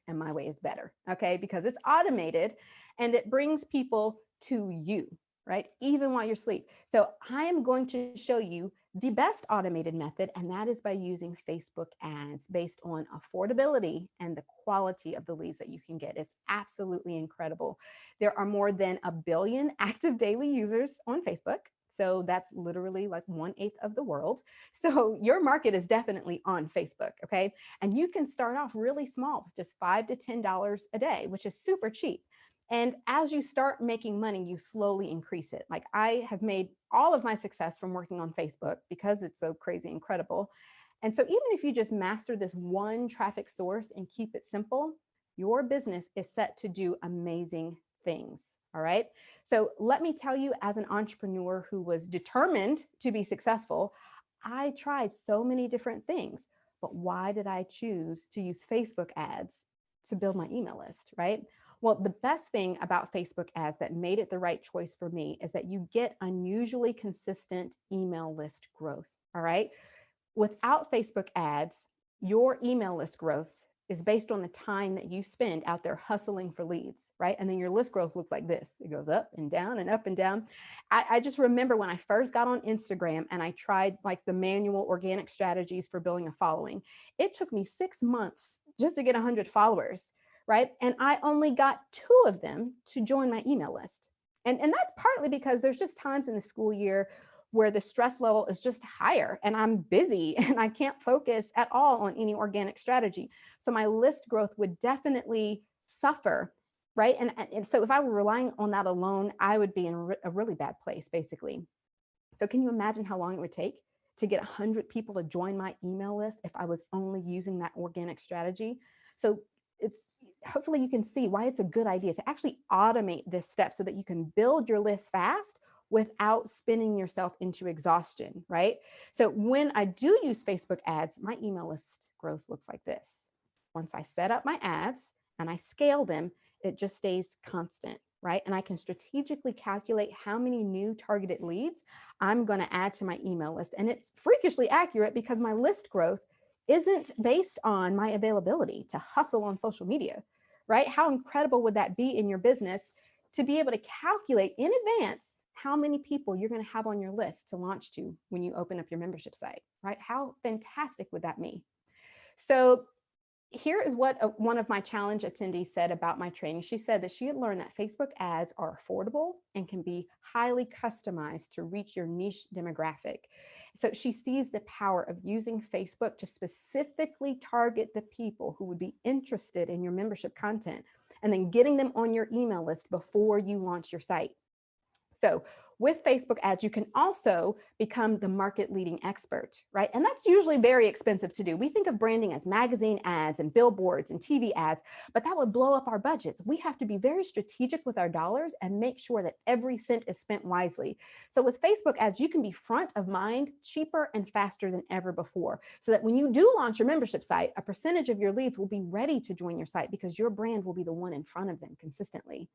And my way is better, okay? Because it's automated and it brings people to you, right? Even while you're asleep. So I am going to show you the best automated method, and that is by using Facebook ads based on affordability and the quality of the leads that you can get. It's absolutely incredible. There are more than 1 billion active daily users on Facebook. So that's literally like 1/8 of the world. So your market is definitely on Facebook, okay? And you can start off really small with just $5 to $10 a day, which is super cheap. And as you start making money, you slowly increase it. Like I have made all of my success from working on Facebook because it's so crazy incredible. And so even if you just master this one traffic source and keep it simple, your business is set to do amazing things. All right. So let me tell you, as an entrepreneur who was determined to be successful, I tried so many different things. But why did I choose to use Facebook ads to build my email list? Right. Well, the best thing about Facebook ads that made it the right choice for me is that you get unusually consistent email list growth. All right. Without Facebook ads, your email list growth is based on the time that you spend out there hustling for leads, right? And then your list growth looks like this. It goes up and down and up and down. I just remember when I first got on Instagram and I tried like the manual organic strategies for building a following. It took me 6 months just to get 100 followers, right? And I only got 2 of them to join my email list. And that's partly because there's just times in the school year where the stress level is just higher and I'm busy and I can't focus at all on any organic strategy. So my list growth would definitely suffer, right? And so if I were relying on that alone, I would be in a really bad place, basically. So can you imagine how long it would take to get 100 people to join my email list if I was only using that organic strategy? So it's hopefully you can see why it's a good idea to actually automate this step so that you can build your list fast without spinning yourself into exhaustion, right? So when I do use Facebook ads, my email list growth looks like this. Once I set up my ads and I scale them, it just stays constant, right? And I can strategically calculate how many new targeted leads I'm going to add to my email list. And it's freakishly accurate because my list growth isn't based on my availability to hustle on social media, right? How incredible would that be in your business to be able to calculate in advance how many people you're going to have on your list to launch to when you open up your membership site, right? How fantastic would that be? So here is what one of my challenge attendees said about my training. She said that she had learned that Facebook ads are affordable and can be highly customized to reach your niche demographic. So she sees the power of using Facebook to specifically target the people who would be interested in your membership content and then getting them on your email list before you launch your site. So with Facebook ads, you can also become the market leading expert, right? And that's usually very expensive to do. We think of branding as magazine ads and billboards and TV ads, but that would blow up our budgets. We have to be very strategic with our dollars and make sure that every cent is spent wisely. So with Facebook ads, you can be front of mind, cheaper and faster than ever before, so that when you do launch your membership site, a percentage of your leads will be ready to join your site because your brand will be the one in front of them consistently.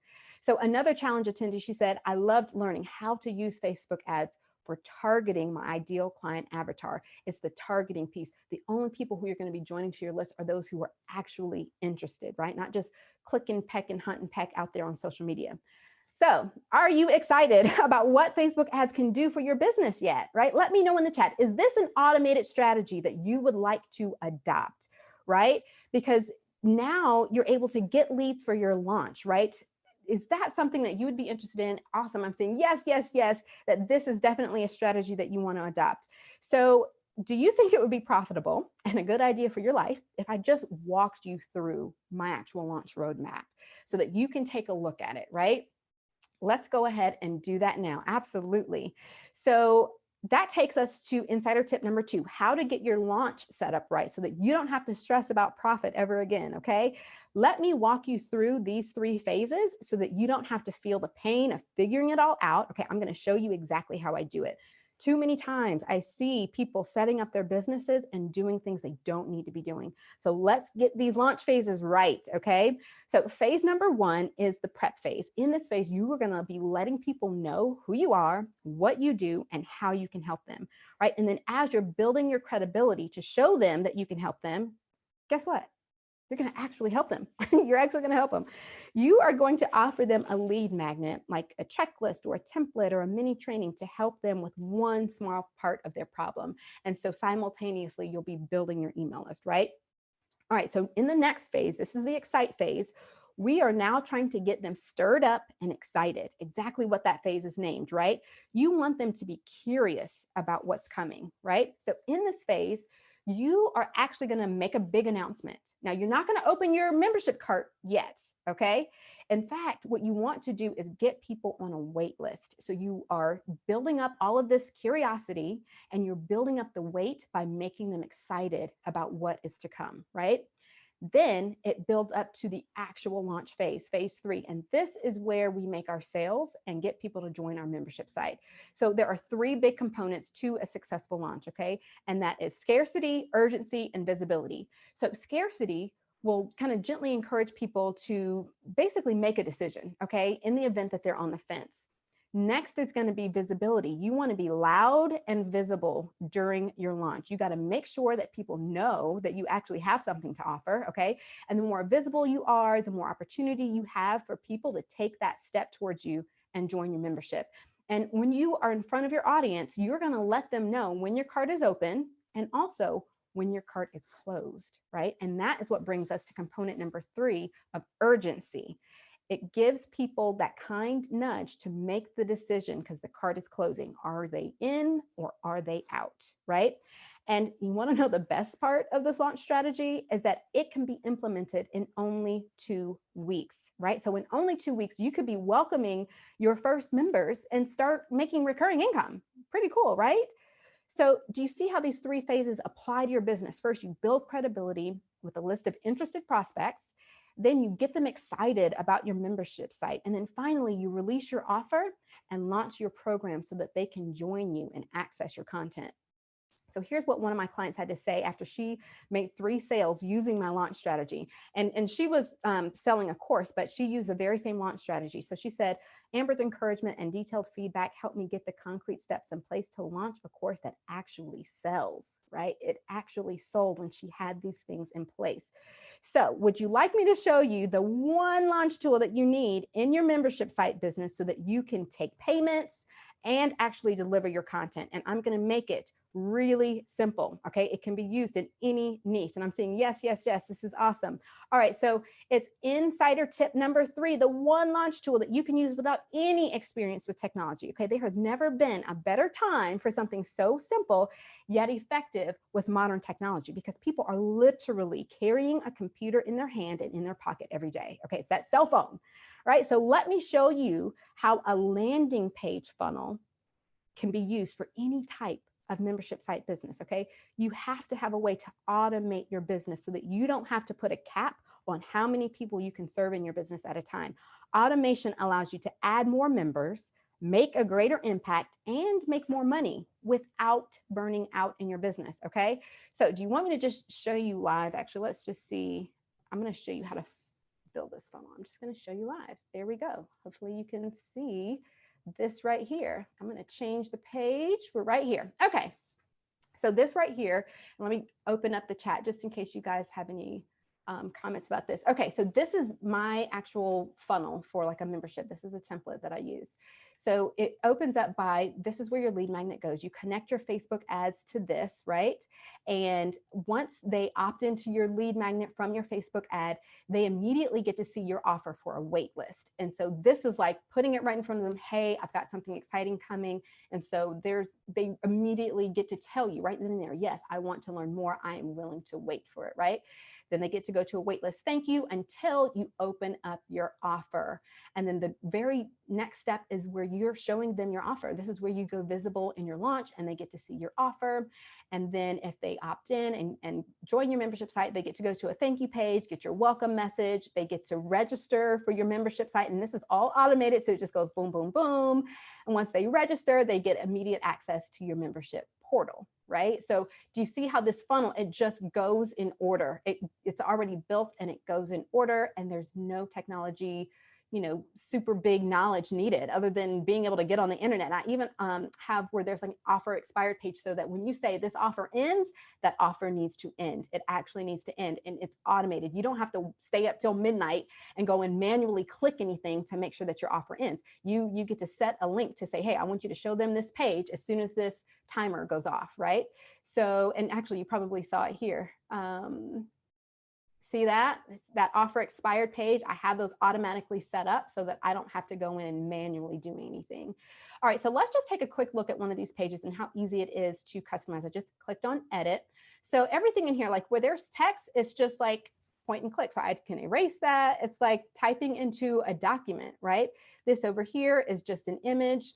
So another challenge attendee, she said, I loved learning how to use Facebook ads for targeting my ideal client avatar. It's the targeting piece. The only people who you're going to be joining to your list are those who are actually interested, right? Not just click and peck and hunt and peck out there on social media. So are you excited about what Facebook ads can do for your business yet, right? Let me know in the chat. Is this an automated strategy that you would like to adopt, right? Because now you're able to get leads for your launch, right? Is that something that you would be interested in? Awesome. I'm saying yes, yes, yes, that this is definitely a strategy that you want to adopt. So do you think it would be profitable and a good idea for your life if I just walked you through my actual launch roadmap so that you can take a look at it, right? Let's go ahead and do that now. Absolutely. So that takes us to insider tip number 2, how to get your launch set up right so that you don't have to stress about profit ever again, okay? Let me walk you through these 3 phases so that you don't have to feel the pain of figuring it all out. Okay, I'm going to show you exactly how I do it. Too many times I see people setting up their businesses and doing things they don't need to be doing. So let's get these launch phases right, okay? So phase number 1 is the prep phase. In this phase, you are going to be letting people know who you are, what you do, and how you can help them, right? And then as you're building your credibility to show them that you can help them, guess what? You're going to actually help them. You're actually going to help them. You are going to offer them a lead magnet, like a checklist or a template or a mini training to help them with one small part of their problem. And so simultaneously, you'll be building your email list, right? All right, so in the next phase, this is the excite phase. We are now trying to get them stirred up and excited. Exactly what that phase is named, right? You want them to be curious about what's coming, right? So in this phase, you are actually going to make a big announcement. Now, you're not going to open your membership cart yet, okay? In fact, what you want to do is get people on a wait list. So you are building up all of this curiosity and you're building up the wait by making them excited about what is to come, right? Then it builds up to the actual launch phase, phase 3. And this is where we make our sales and get people to join our membership site. So there are 3 big components to a successful launch, okay? And that is scarcity, urgency, and visibility. So scarcity will kind of gently encourage people to basically make a decision, okay, in the event that they're on the fence. Next is going to be visibility. You want to be loud and visible during your launch. You got to make sure that people know that you actually have something to offer, okay? And the more visible you are, the more opportunity you have for people to take that step towards you and join your membership. And when you are in front of your audience, you're going to let them know when your cart is open and also when your cart is closed, right? And that is what brings us to component number 3 of urgency. It gives people that kind nudge to make the decision because the cart is closing. Are they in or are they out, right? And you want to know the best part of this launch strategy is that it can be implemented in only 2 weeks, right? So in only 2 weeks, you could be welcoming your first members and start making recurring income. Pretty cool, right? So do you see how these 3 phases apply to your business? First, you build credibility with a list of interested prospects. Then you get them excited about your membership site. And then finally, you release your offer and launch your program so that they can join you and access your content. So here's what one of my clients had to say after she made 3 sales using my launch strategy. And she was selling a course, but she used the very same launch strategy. So she said, Amber's encouragement and detailed feedback helped me get the concrete steps in place to launch a course that actually sells, right? It actually sold when she had these things in place. So would you like me to show you the one launch tool that you need in your membership site business so that you can take payments and actually deliver your content? And I'm going to make it really simple. Okay. It can be used in any niche. And I'm saying, yes, yes, yes, this is awesome. All right. So it's insider tip number 3, the one launch tool that you can use without any experience with technology. Okay. There has never been a better time for something so simple yet effective with modern technology, because people are literally carrying a computer in their hand and in their pocket every day. Okay. It's that cell phone, right? So let me show you how a landing page funnel can be used for any type of membership site business, okay? You have to have a way to automate your business so that you don't have to put a cap on how many people you can serve in your business at a time. Automation allows you to add more members, make a greater impact, and make more money without burning out in your business, okay? So do you want me to just show you live? Actually, let's just see. I'm going to show you how to build this funnel. I'm just going to show you live. There we go. Hopefully you can see this right here. I'm going to change the page. We're right here. Okay. So this right here, let me open up the chat just in case you guys have any comments about this. Okay. So this is my actual funnel for like a membership. This is a template that I use. So it opens up by, this is where your lead magnet goes. You connect your Facebook ads to this, right? And once they opt into your lead magnet from your Facebook ad, they immediately get to see your offer for a wait list. And so this is like putting it right in front of them. Hey, I've got something exciting coming. And so they immediately get to tell you right then and there, yes, I want to learn more. I am willing to wait for it, right? Then they get to go to a wait list. Thank you until you open up your offer. And then the very next step is where you're showing them your offer. This is where you go visible in your launch and they get to see your offer. And then if they opt in and join your membership site, they get to go to a thank you page, get your welcome message. They get to register for your membership site. And this is all automated. So it just goes boom, boom, boom. And once they register, they get immediate access to your membership portal, right? So do you see how this funnel, it just goes in order. It's already built and it goes in order, and there's no technology, super big knowledge needed other than being able to get on the internet. And I even have where there's like an offer expired page so that when you say this offer ends, that offer needs to end. It actually needs to end, and it's automated. You don't have to stay up till midnight and go and manually click anything to make sure that your offer ends. You get to set a link to say, hey, I want you to show them this page as soon as this timer goes off, right? So, and actually you probably saw it here. See that? It's that offer expired page. I have those automatically set up so that I don't have to go in and manually do anything. All right, so let's just take a quick look at one of these pages and how easy it is to customize. I just clicked on edit. So everything in here, like where there's text, it's just like point and click. So I can erase that. It's like typing into a document, right? This over here is just an image.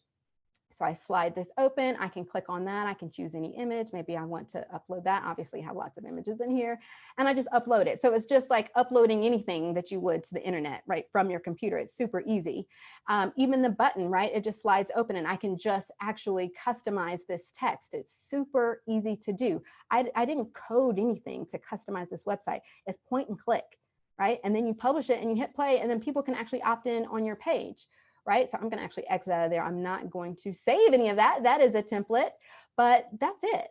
So I slide this open, I can click on that, I can choose any image. Maybe I want to upload that. Obviously I have lots of images in here, and I just upload it. So it's just like uploading anything that you would to the internet, right, from your computer. It's super easy. Even the button, right, it just slides open and I can just actually customize this text. It's super easy to do. I didn't code anything to customize this website. It's point and click, right? And then you publish it and you hit play, and then people can actually opt in on your page. right? So I'm going to actually exit out of there. I'm not going to save any of that. That is a template, but that's it.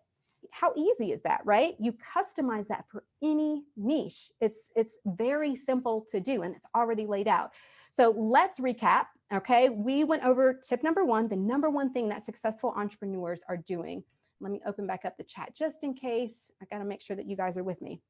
How easy is that, right? You customize that for any niche. It's very simple to do, and it's already laid out. So let's recap. Okay, we went over tip number one, the number one thing that successful entrepreneurs are doing. Let me open back up the chat just in case. I got to make sure that you guys are with me.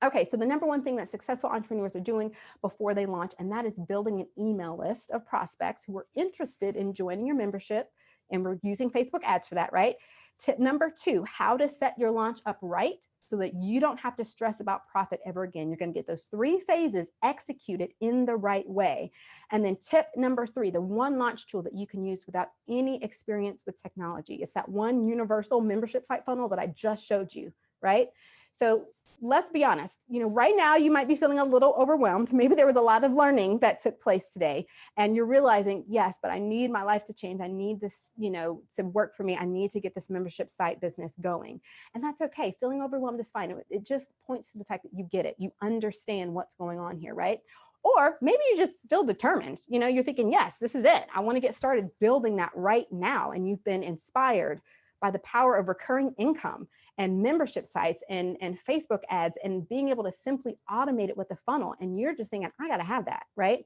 Okay, so the number one thing that successful entrepreneurs are doing before they launch, and that is building an email list of prospects who are interested in joining your membership. And we're using Facebook ads for that, right? Tip number two, how to set your launch up right so that you don't have to stress about profit ever again. You're going to get those 3 phases executed in the right way. And then tip number 3, the one launch tool that you can use without any experience with technology. It's that one universal membership site funnel that I just showed you, right? So let's be honest, right now you might be feeling a little overwhelmed. Maybe there was a lot of learning that took place today and you're realizing, yes, but I need my life to change. I need this, to work for me. I need to get this membership site business going. And that's okay. Feeling overwhelmed is fine. It just points to the fact that you get it. You understand what's going on here, right? Or maybe you just feel determined. You're thinking, yes, this is it. I want to get started building that right now. And you've been inspired by the power of recurring income and membership sites and Facebook ads and being able to simply automate it with a funnel. And you're just thinking, I got to have that, right?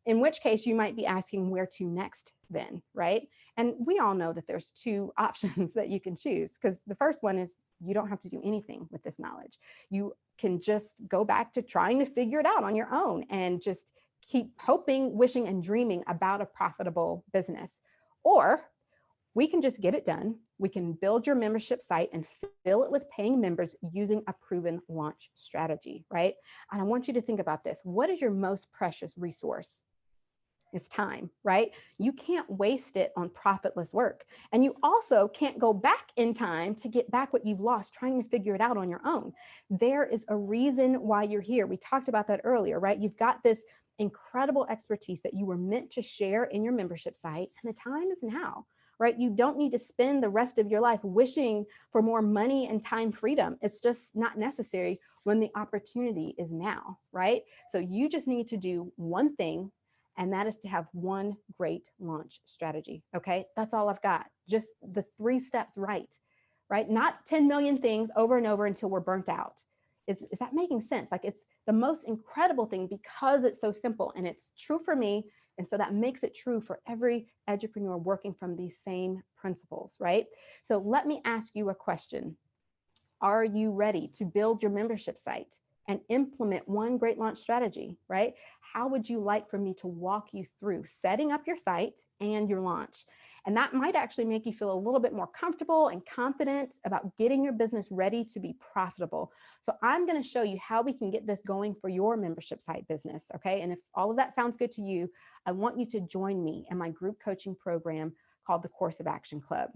In which case you might be asking where to next then, right? And we all know that there's 2 options that you can choose, because the first one is you don't have to do anything with this knowledge. You can just go back to trying to figure it out on your own and just keep hoping, wishing, and dreaming about a profitable business. Or we can just get it done. We can build your membership site and fill it with paying members using a proven launch strategy, right? And I want you to think about this. What is your most precious resource? It's time, right? You can't waste it on profitless work. And you also can't go back in time to get back what you've lost trying to figure it out on your own. There is a reason why you're here. We talked about that earlier, right? You've got this incredible expertise that you were meant to share in your membership site, and the time is now. Right? You don't need to spend the rest of your life wishing for more money and time freedom. It's just not necessary when the opportunity is now, right? So you just need to do one thing, and that is to have one great launch strategy, okay? That's all I've got. Just the 3 steps right? Not 10 million things over and over until we're burnt out. Is that making sense? Like, it's the most incredible thing because it's so simple, and it's true for me. And so that makes it true for every entrepreneur working from these same principles, right? So let me ask you a question. Are you ready to build your membership site and implement one great launch strategy, right? How would you like for me to walk you through setting up your site and your launch? And that might actually make you feel a little bit more comfortable and confident about getting your business ready to be profitable. So I'm going to show you how we can get this going for your membership site business, okay? And if all of that sounds good to you, I want you to join me in my group coaching program called the Course of Action Club.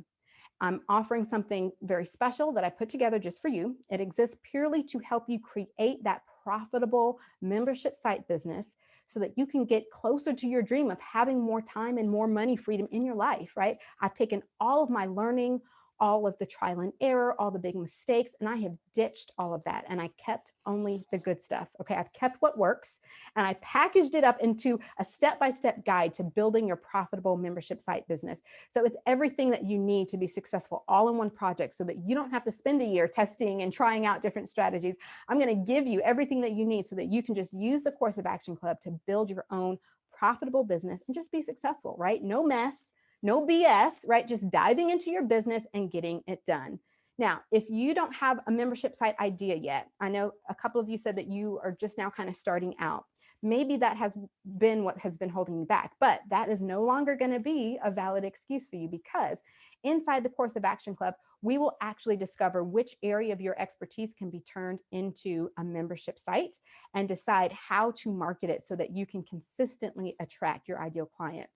I'm offering something very special that I put together just for you. It exists purely to help you create that profitable membership site business so that you can get closer to your dream of having more time and more money freedom in your life, right? I've taken all of my learning, all of the trial and error, all the big mistakes, and I have ditched all of that. And I kept only the good stuff. Okay, I've kept what works, and I packaged it up into a step-by-step guide to building your profitable membership site business. So it's everything that you need to be successful all in one project so that you don't have to spend a year testing and trying out different strategies. I'm going to give you everything that you need so that you can just use the Course of Action Club to build your own profitable business and just be successful, right? No mess. No BS, right? Just diving into your business and getting it done. Now, if you don't have a membership site idea yet, I know a couple of you said that you are just now kind of starting out. Maybe that has been what has been holding you back, but that is no longer going to be a valid excuse for you, because inside the Course of Action Club, we will actually discover which area of your expertise can be turned into a membership site and decide how to market it so that you can consistently attract your ideal client.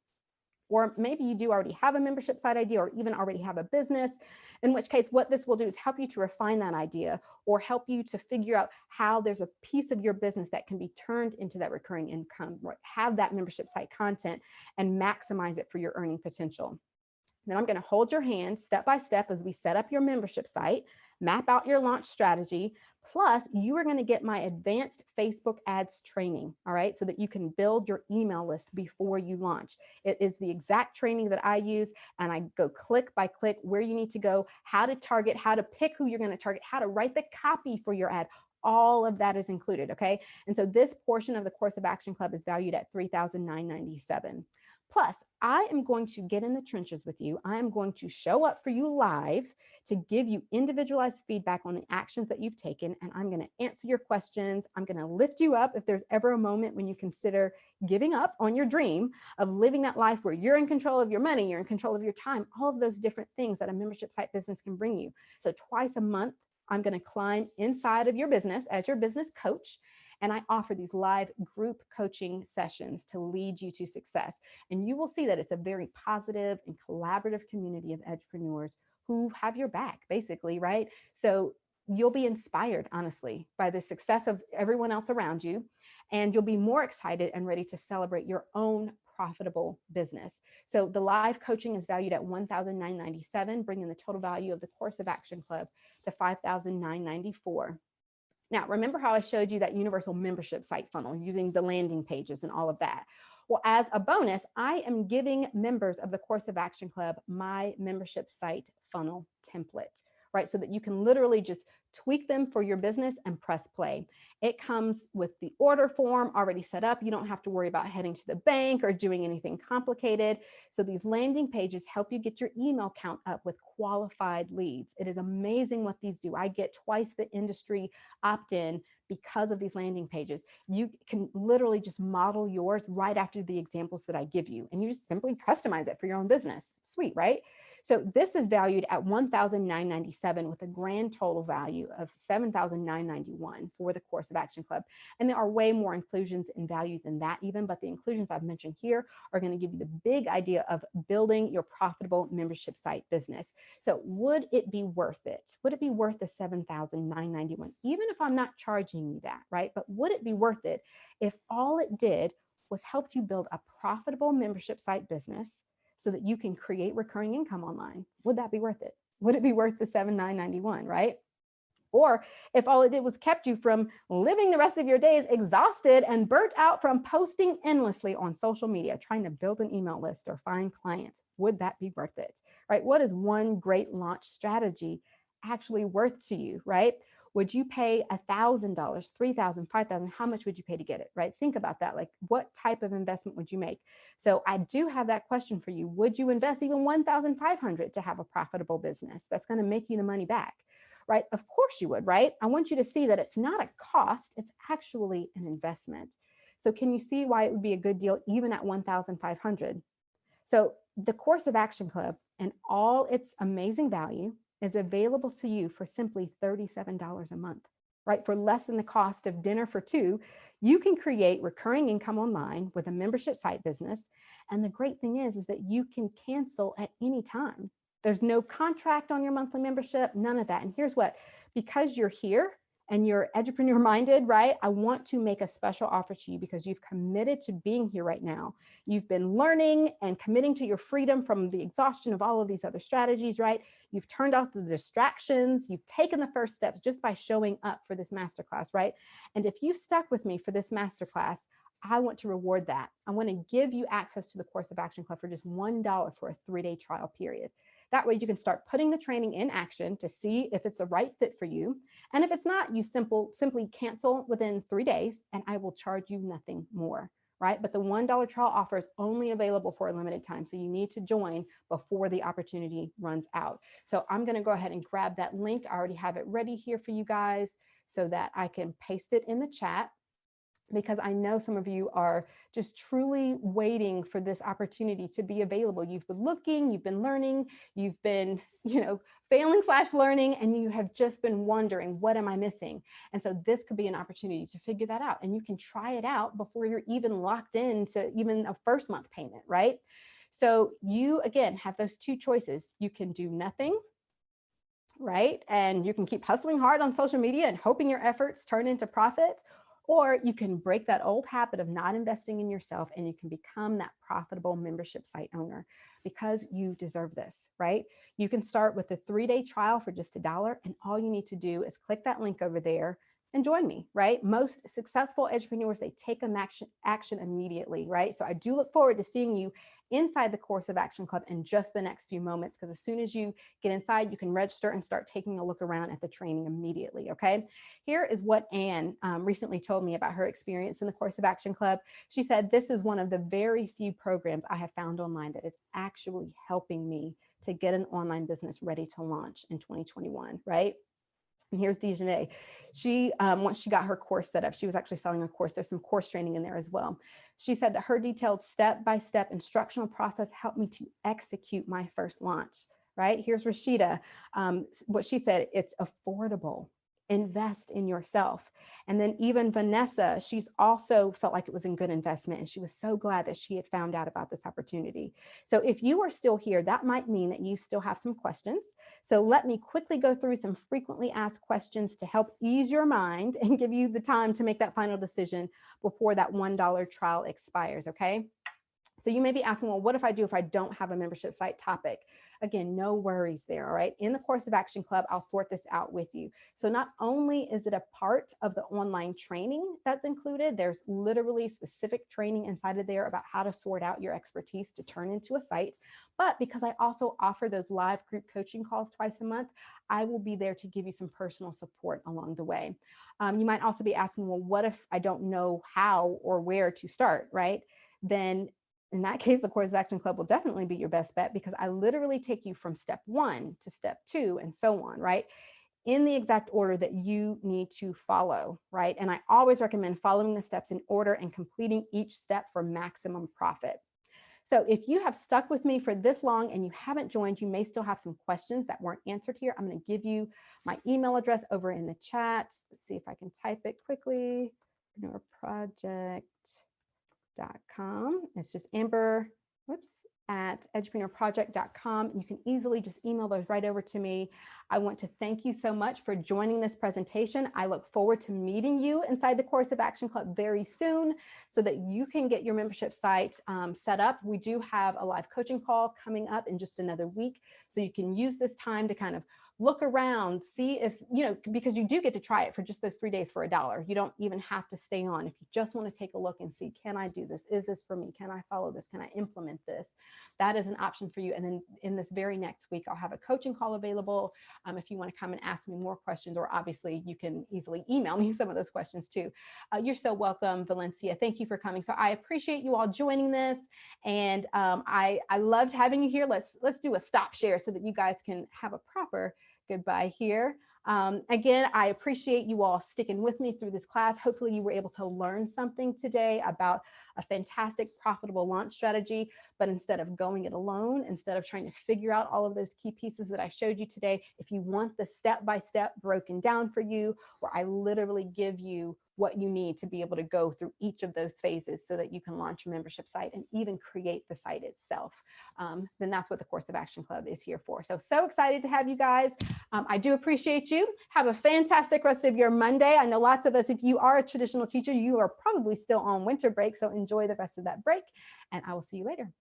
Or maybe you do already have a membership site idea or even already have a business, in which case what this will do is help you to refine that idea or help you to figure out how there's a piece of your business that can be turned into that recurring income, right? Have that membership site content and maximize it for your earning potential. Then I'm going to hold your hand step by step as we set up your membership site. map out your launch strategy. Plus, you are going to get my advanced Facebook ads training, all right, so that you can build your email list before you launch. It is the exact training that I use, and I go click by click where you need to go, how to target, how to pick who you're going to target, how to write the copy for your ad. All of that is included, okay? And so this portion of the Course of Action Club is valued at $3,997. Plus, I am going to get in the trenches with you. I am going to show up for you live to give you individualized feedback on the actions that you've taken. And I'm going to answer your questions. I'm going to lift you up if there's ever a moment when you consider giving up on your dream of living that life where you're in control of your money, you're in control of your time, all of those different things that a membership site business can bring you. So twice a month, I'm going to climb inside of your business as your business coach. And I offer these live group coaching sessions to lead you to success. And you will see that it's a very positive and collaborative community of edgepreneurs who have your back, basically, right? So you'll be inspired, honestly, by the success of everyone else around you. And you'll be more excited and ready to celebrate your own profitable business. So the live coaching is valued at $1,997, bringing the total value of the Course of Action Club to $5,994. Now, remember how I showed you that universal membership site funnel using the landing pages and all of that? Well, as a bonus, I am giving members of the Course of Action Club my membership site funnel template, right? So that you can literally just tweak them for your business and press play. It comes with the order form already set up. You don't have to worry about heading to the bank or doing anything complicated. So these landing pages help you get your email count up with qualified leads. It is amazing what these do. I get twice the industry opt-in because of these landing pages. You can literally just model yours right after the examples that I give you, and you just simply customize it for your own business. Sweet, right? So this is valued at $1,997 with a grand total value of $7,991 for the Course of Action Club. And there are way more inclusions and value than that even, but the inclusions I've mentioned here are going to give you the big idea of building your profitable membership site business. So would it be worth it? Would it be worth the $7,991, even if I'm not charging you that, right? But would it be worth it if all it did was helped you build a profitable membership site business so that you can create recurring income online? Would that be worth it? Would it be worth the $7,991, right? Or if all it did was kept you from living the rest of your days exhausted and burnt out from posting endlessly on social media, trying to build an email list or find clients, would that be worth it, right? What is one great launch strategy actually worth to you, right? Would you pay $1,000, $3,000, $5,000? How much would you pay to get it, right? Think about that. Like, what type of investment would you make? So I do have that question for you. Would you invest even $1,500 to have a profitable business that's going to make you the money back, right? Of course you would, right? I want you to see that it's not a cost, it's actually an investment. So can you see why it would be a good deal even at $1,500? So the Course of Action Club and all its amazing value is available to you for simply $37 a month, right? For less than the cost of dinner for two, you can create recurring income online with a membership site business. And the great thing is that you can cancel at any time. There's no contract on your monthly membership, none of that. And here's what, because you're here and you're entrepreneur minded, right? I want to make a special offer to you because you've committed to being here right now. You've been learning and committing to your freedom from the exhaustion of all of these other strategies, right? You've turned off the distractions. You've taken the first steps just by showing up for this masterclass, right? And if you stuck with me for this masterclass, I want to reward that. I want to give you access to the Course of Action Club for just $1 for a 3-day trial period. That way you can start putting the training in action to see if it's a right fit for you. And if it's not, you simply cancel within 3 days and I will charge you nothing more, right? But the $1 trial offer is only available for a limited time. So you need to join before the opportunity runs out. So I'm going to go ahead and grab that link. I already have it ready here for you guys so that I can paste it in the chat, because I know some of you are just truly waiting for this opportunity to be available. You've been looking, you've been learning, you've been, failing/learning, and you have just been wondering, what am I missing? And so this could be an opportunity to figure that out. And you can try it out before you're even locked into even a first month payment, right? So you, again, have those two choices. You can do nothing, right? And you can keep hustling hard on social media and hoping your efforts turn into profit. Or you can break that old habit of not investing in yourself and you can become that profitable membership site owner because you deserve this, right? You can start with a 3-day trial for just $1, and all you need to do is click that link over there and join me, right? Most successful entrepreneurs, they take action immediately, right? So I do look forward to seeing you inside the Course of Action Club in just the next few moments, because as soon as you get inside, you can register and start taking a look around at the training immediately, okay? Here is what Anne recently told me about her experience in the Course of Action Club. She said, this is one of the very few programs I have found online that is actually helping me to get an online business ready to launch in 2021, right? And here's Dejanay. She, once she got her course set up, she was actually selling a course. There's some course training in there as well. She said that her detailed step-by-step instructional process helped me to execute my first launch, right? Here's Rashida. What she said, it's affordable. Invest in yourself. And then even Vanessa, she's also felt like it was a good investment. And she was so glad that she had found out about this opportunity. So if you are still here, that might mean that you still have some questions. So let me quickly go through some frequently asked questions to help ease your mind and give you the time to make that final decision before that $1 trial expires, okay? So you may be asking, well, what if I do if I don't have a membership site topic? Again, no worries there, all right? In the Course of Action Club, I'll sort this out with you. So not only is it a part of the online training that's included, there's literally specific training inside of there about how to sort out your expertise to turn into a site. But because I also offer those live group coaching calls twice a month, I will be there to give you some personal support along the way. You might also be asking, well, what if I don't know how or where to start, right? Then in that case, the Course of Action Club will definitely be your best bet, because I literally take you from step 1 to step 2 and so on, right? In the exact order that you need to follow, right? And I always recommend following the steps in order and completing each step for maximum profit. So if you have stuck with me for this long and you haven't joined, you may still have some questions that weren't answered here. I'm going to give you my email address over in the chat. Let's see if I can type it quickly. Project.com. It's just Amber, at edgepreneurproject.com. You can easily just email those right over to me. I want to thank you so much for joining this presentation. I look forward to meeting you inside the Course of Action Club very soon so that you can get your membership site set up. We do have a live coaching call coming up in just another week, so you can use this time to kind of look around, see if, because you do get to try it for just those 3 days for $1. You don't even have to stay on. If you just want to take a look and see, can I do this? Is this for me? Can I follow this? Can I implement this? That is an option for you. And then in this very next week, I'll have a coaching call available. If you want to come and ask me more questions, or obviously you can easily email me some of those questions too. You're so welcome, Valencia. Thank you for coming. So I appreciate you all joining this. And I loved having you here. Let's do a stop share so that you guys can have a proper goodbye here. Again, I appreciate you all sticking with me through this class. Hopefully you were able to learn something today about a fantastic profitable launch strategy, but instead of going it alone, instead of trying to figure out all of those key pieces that I showed you today, if you want the step-by-step broken down for you, where I literally give you what you need to be able to go through each of those phases so that you can launch your membership site and even create the site itself, then that's what the Course of Action Club is here for. So excited to have you guys. I do appreciate you. Have a fantastic rest of your Monday. I know lots of us, if you are a traditional teacher, you are probably still on winter break, so enjoy the rest of that break, and I will see you later.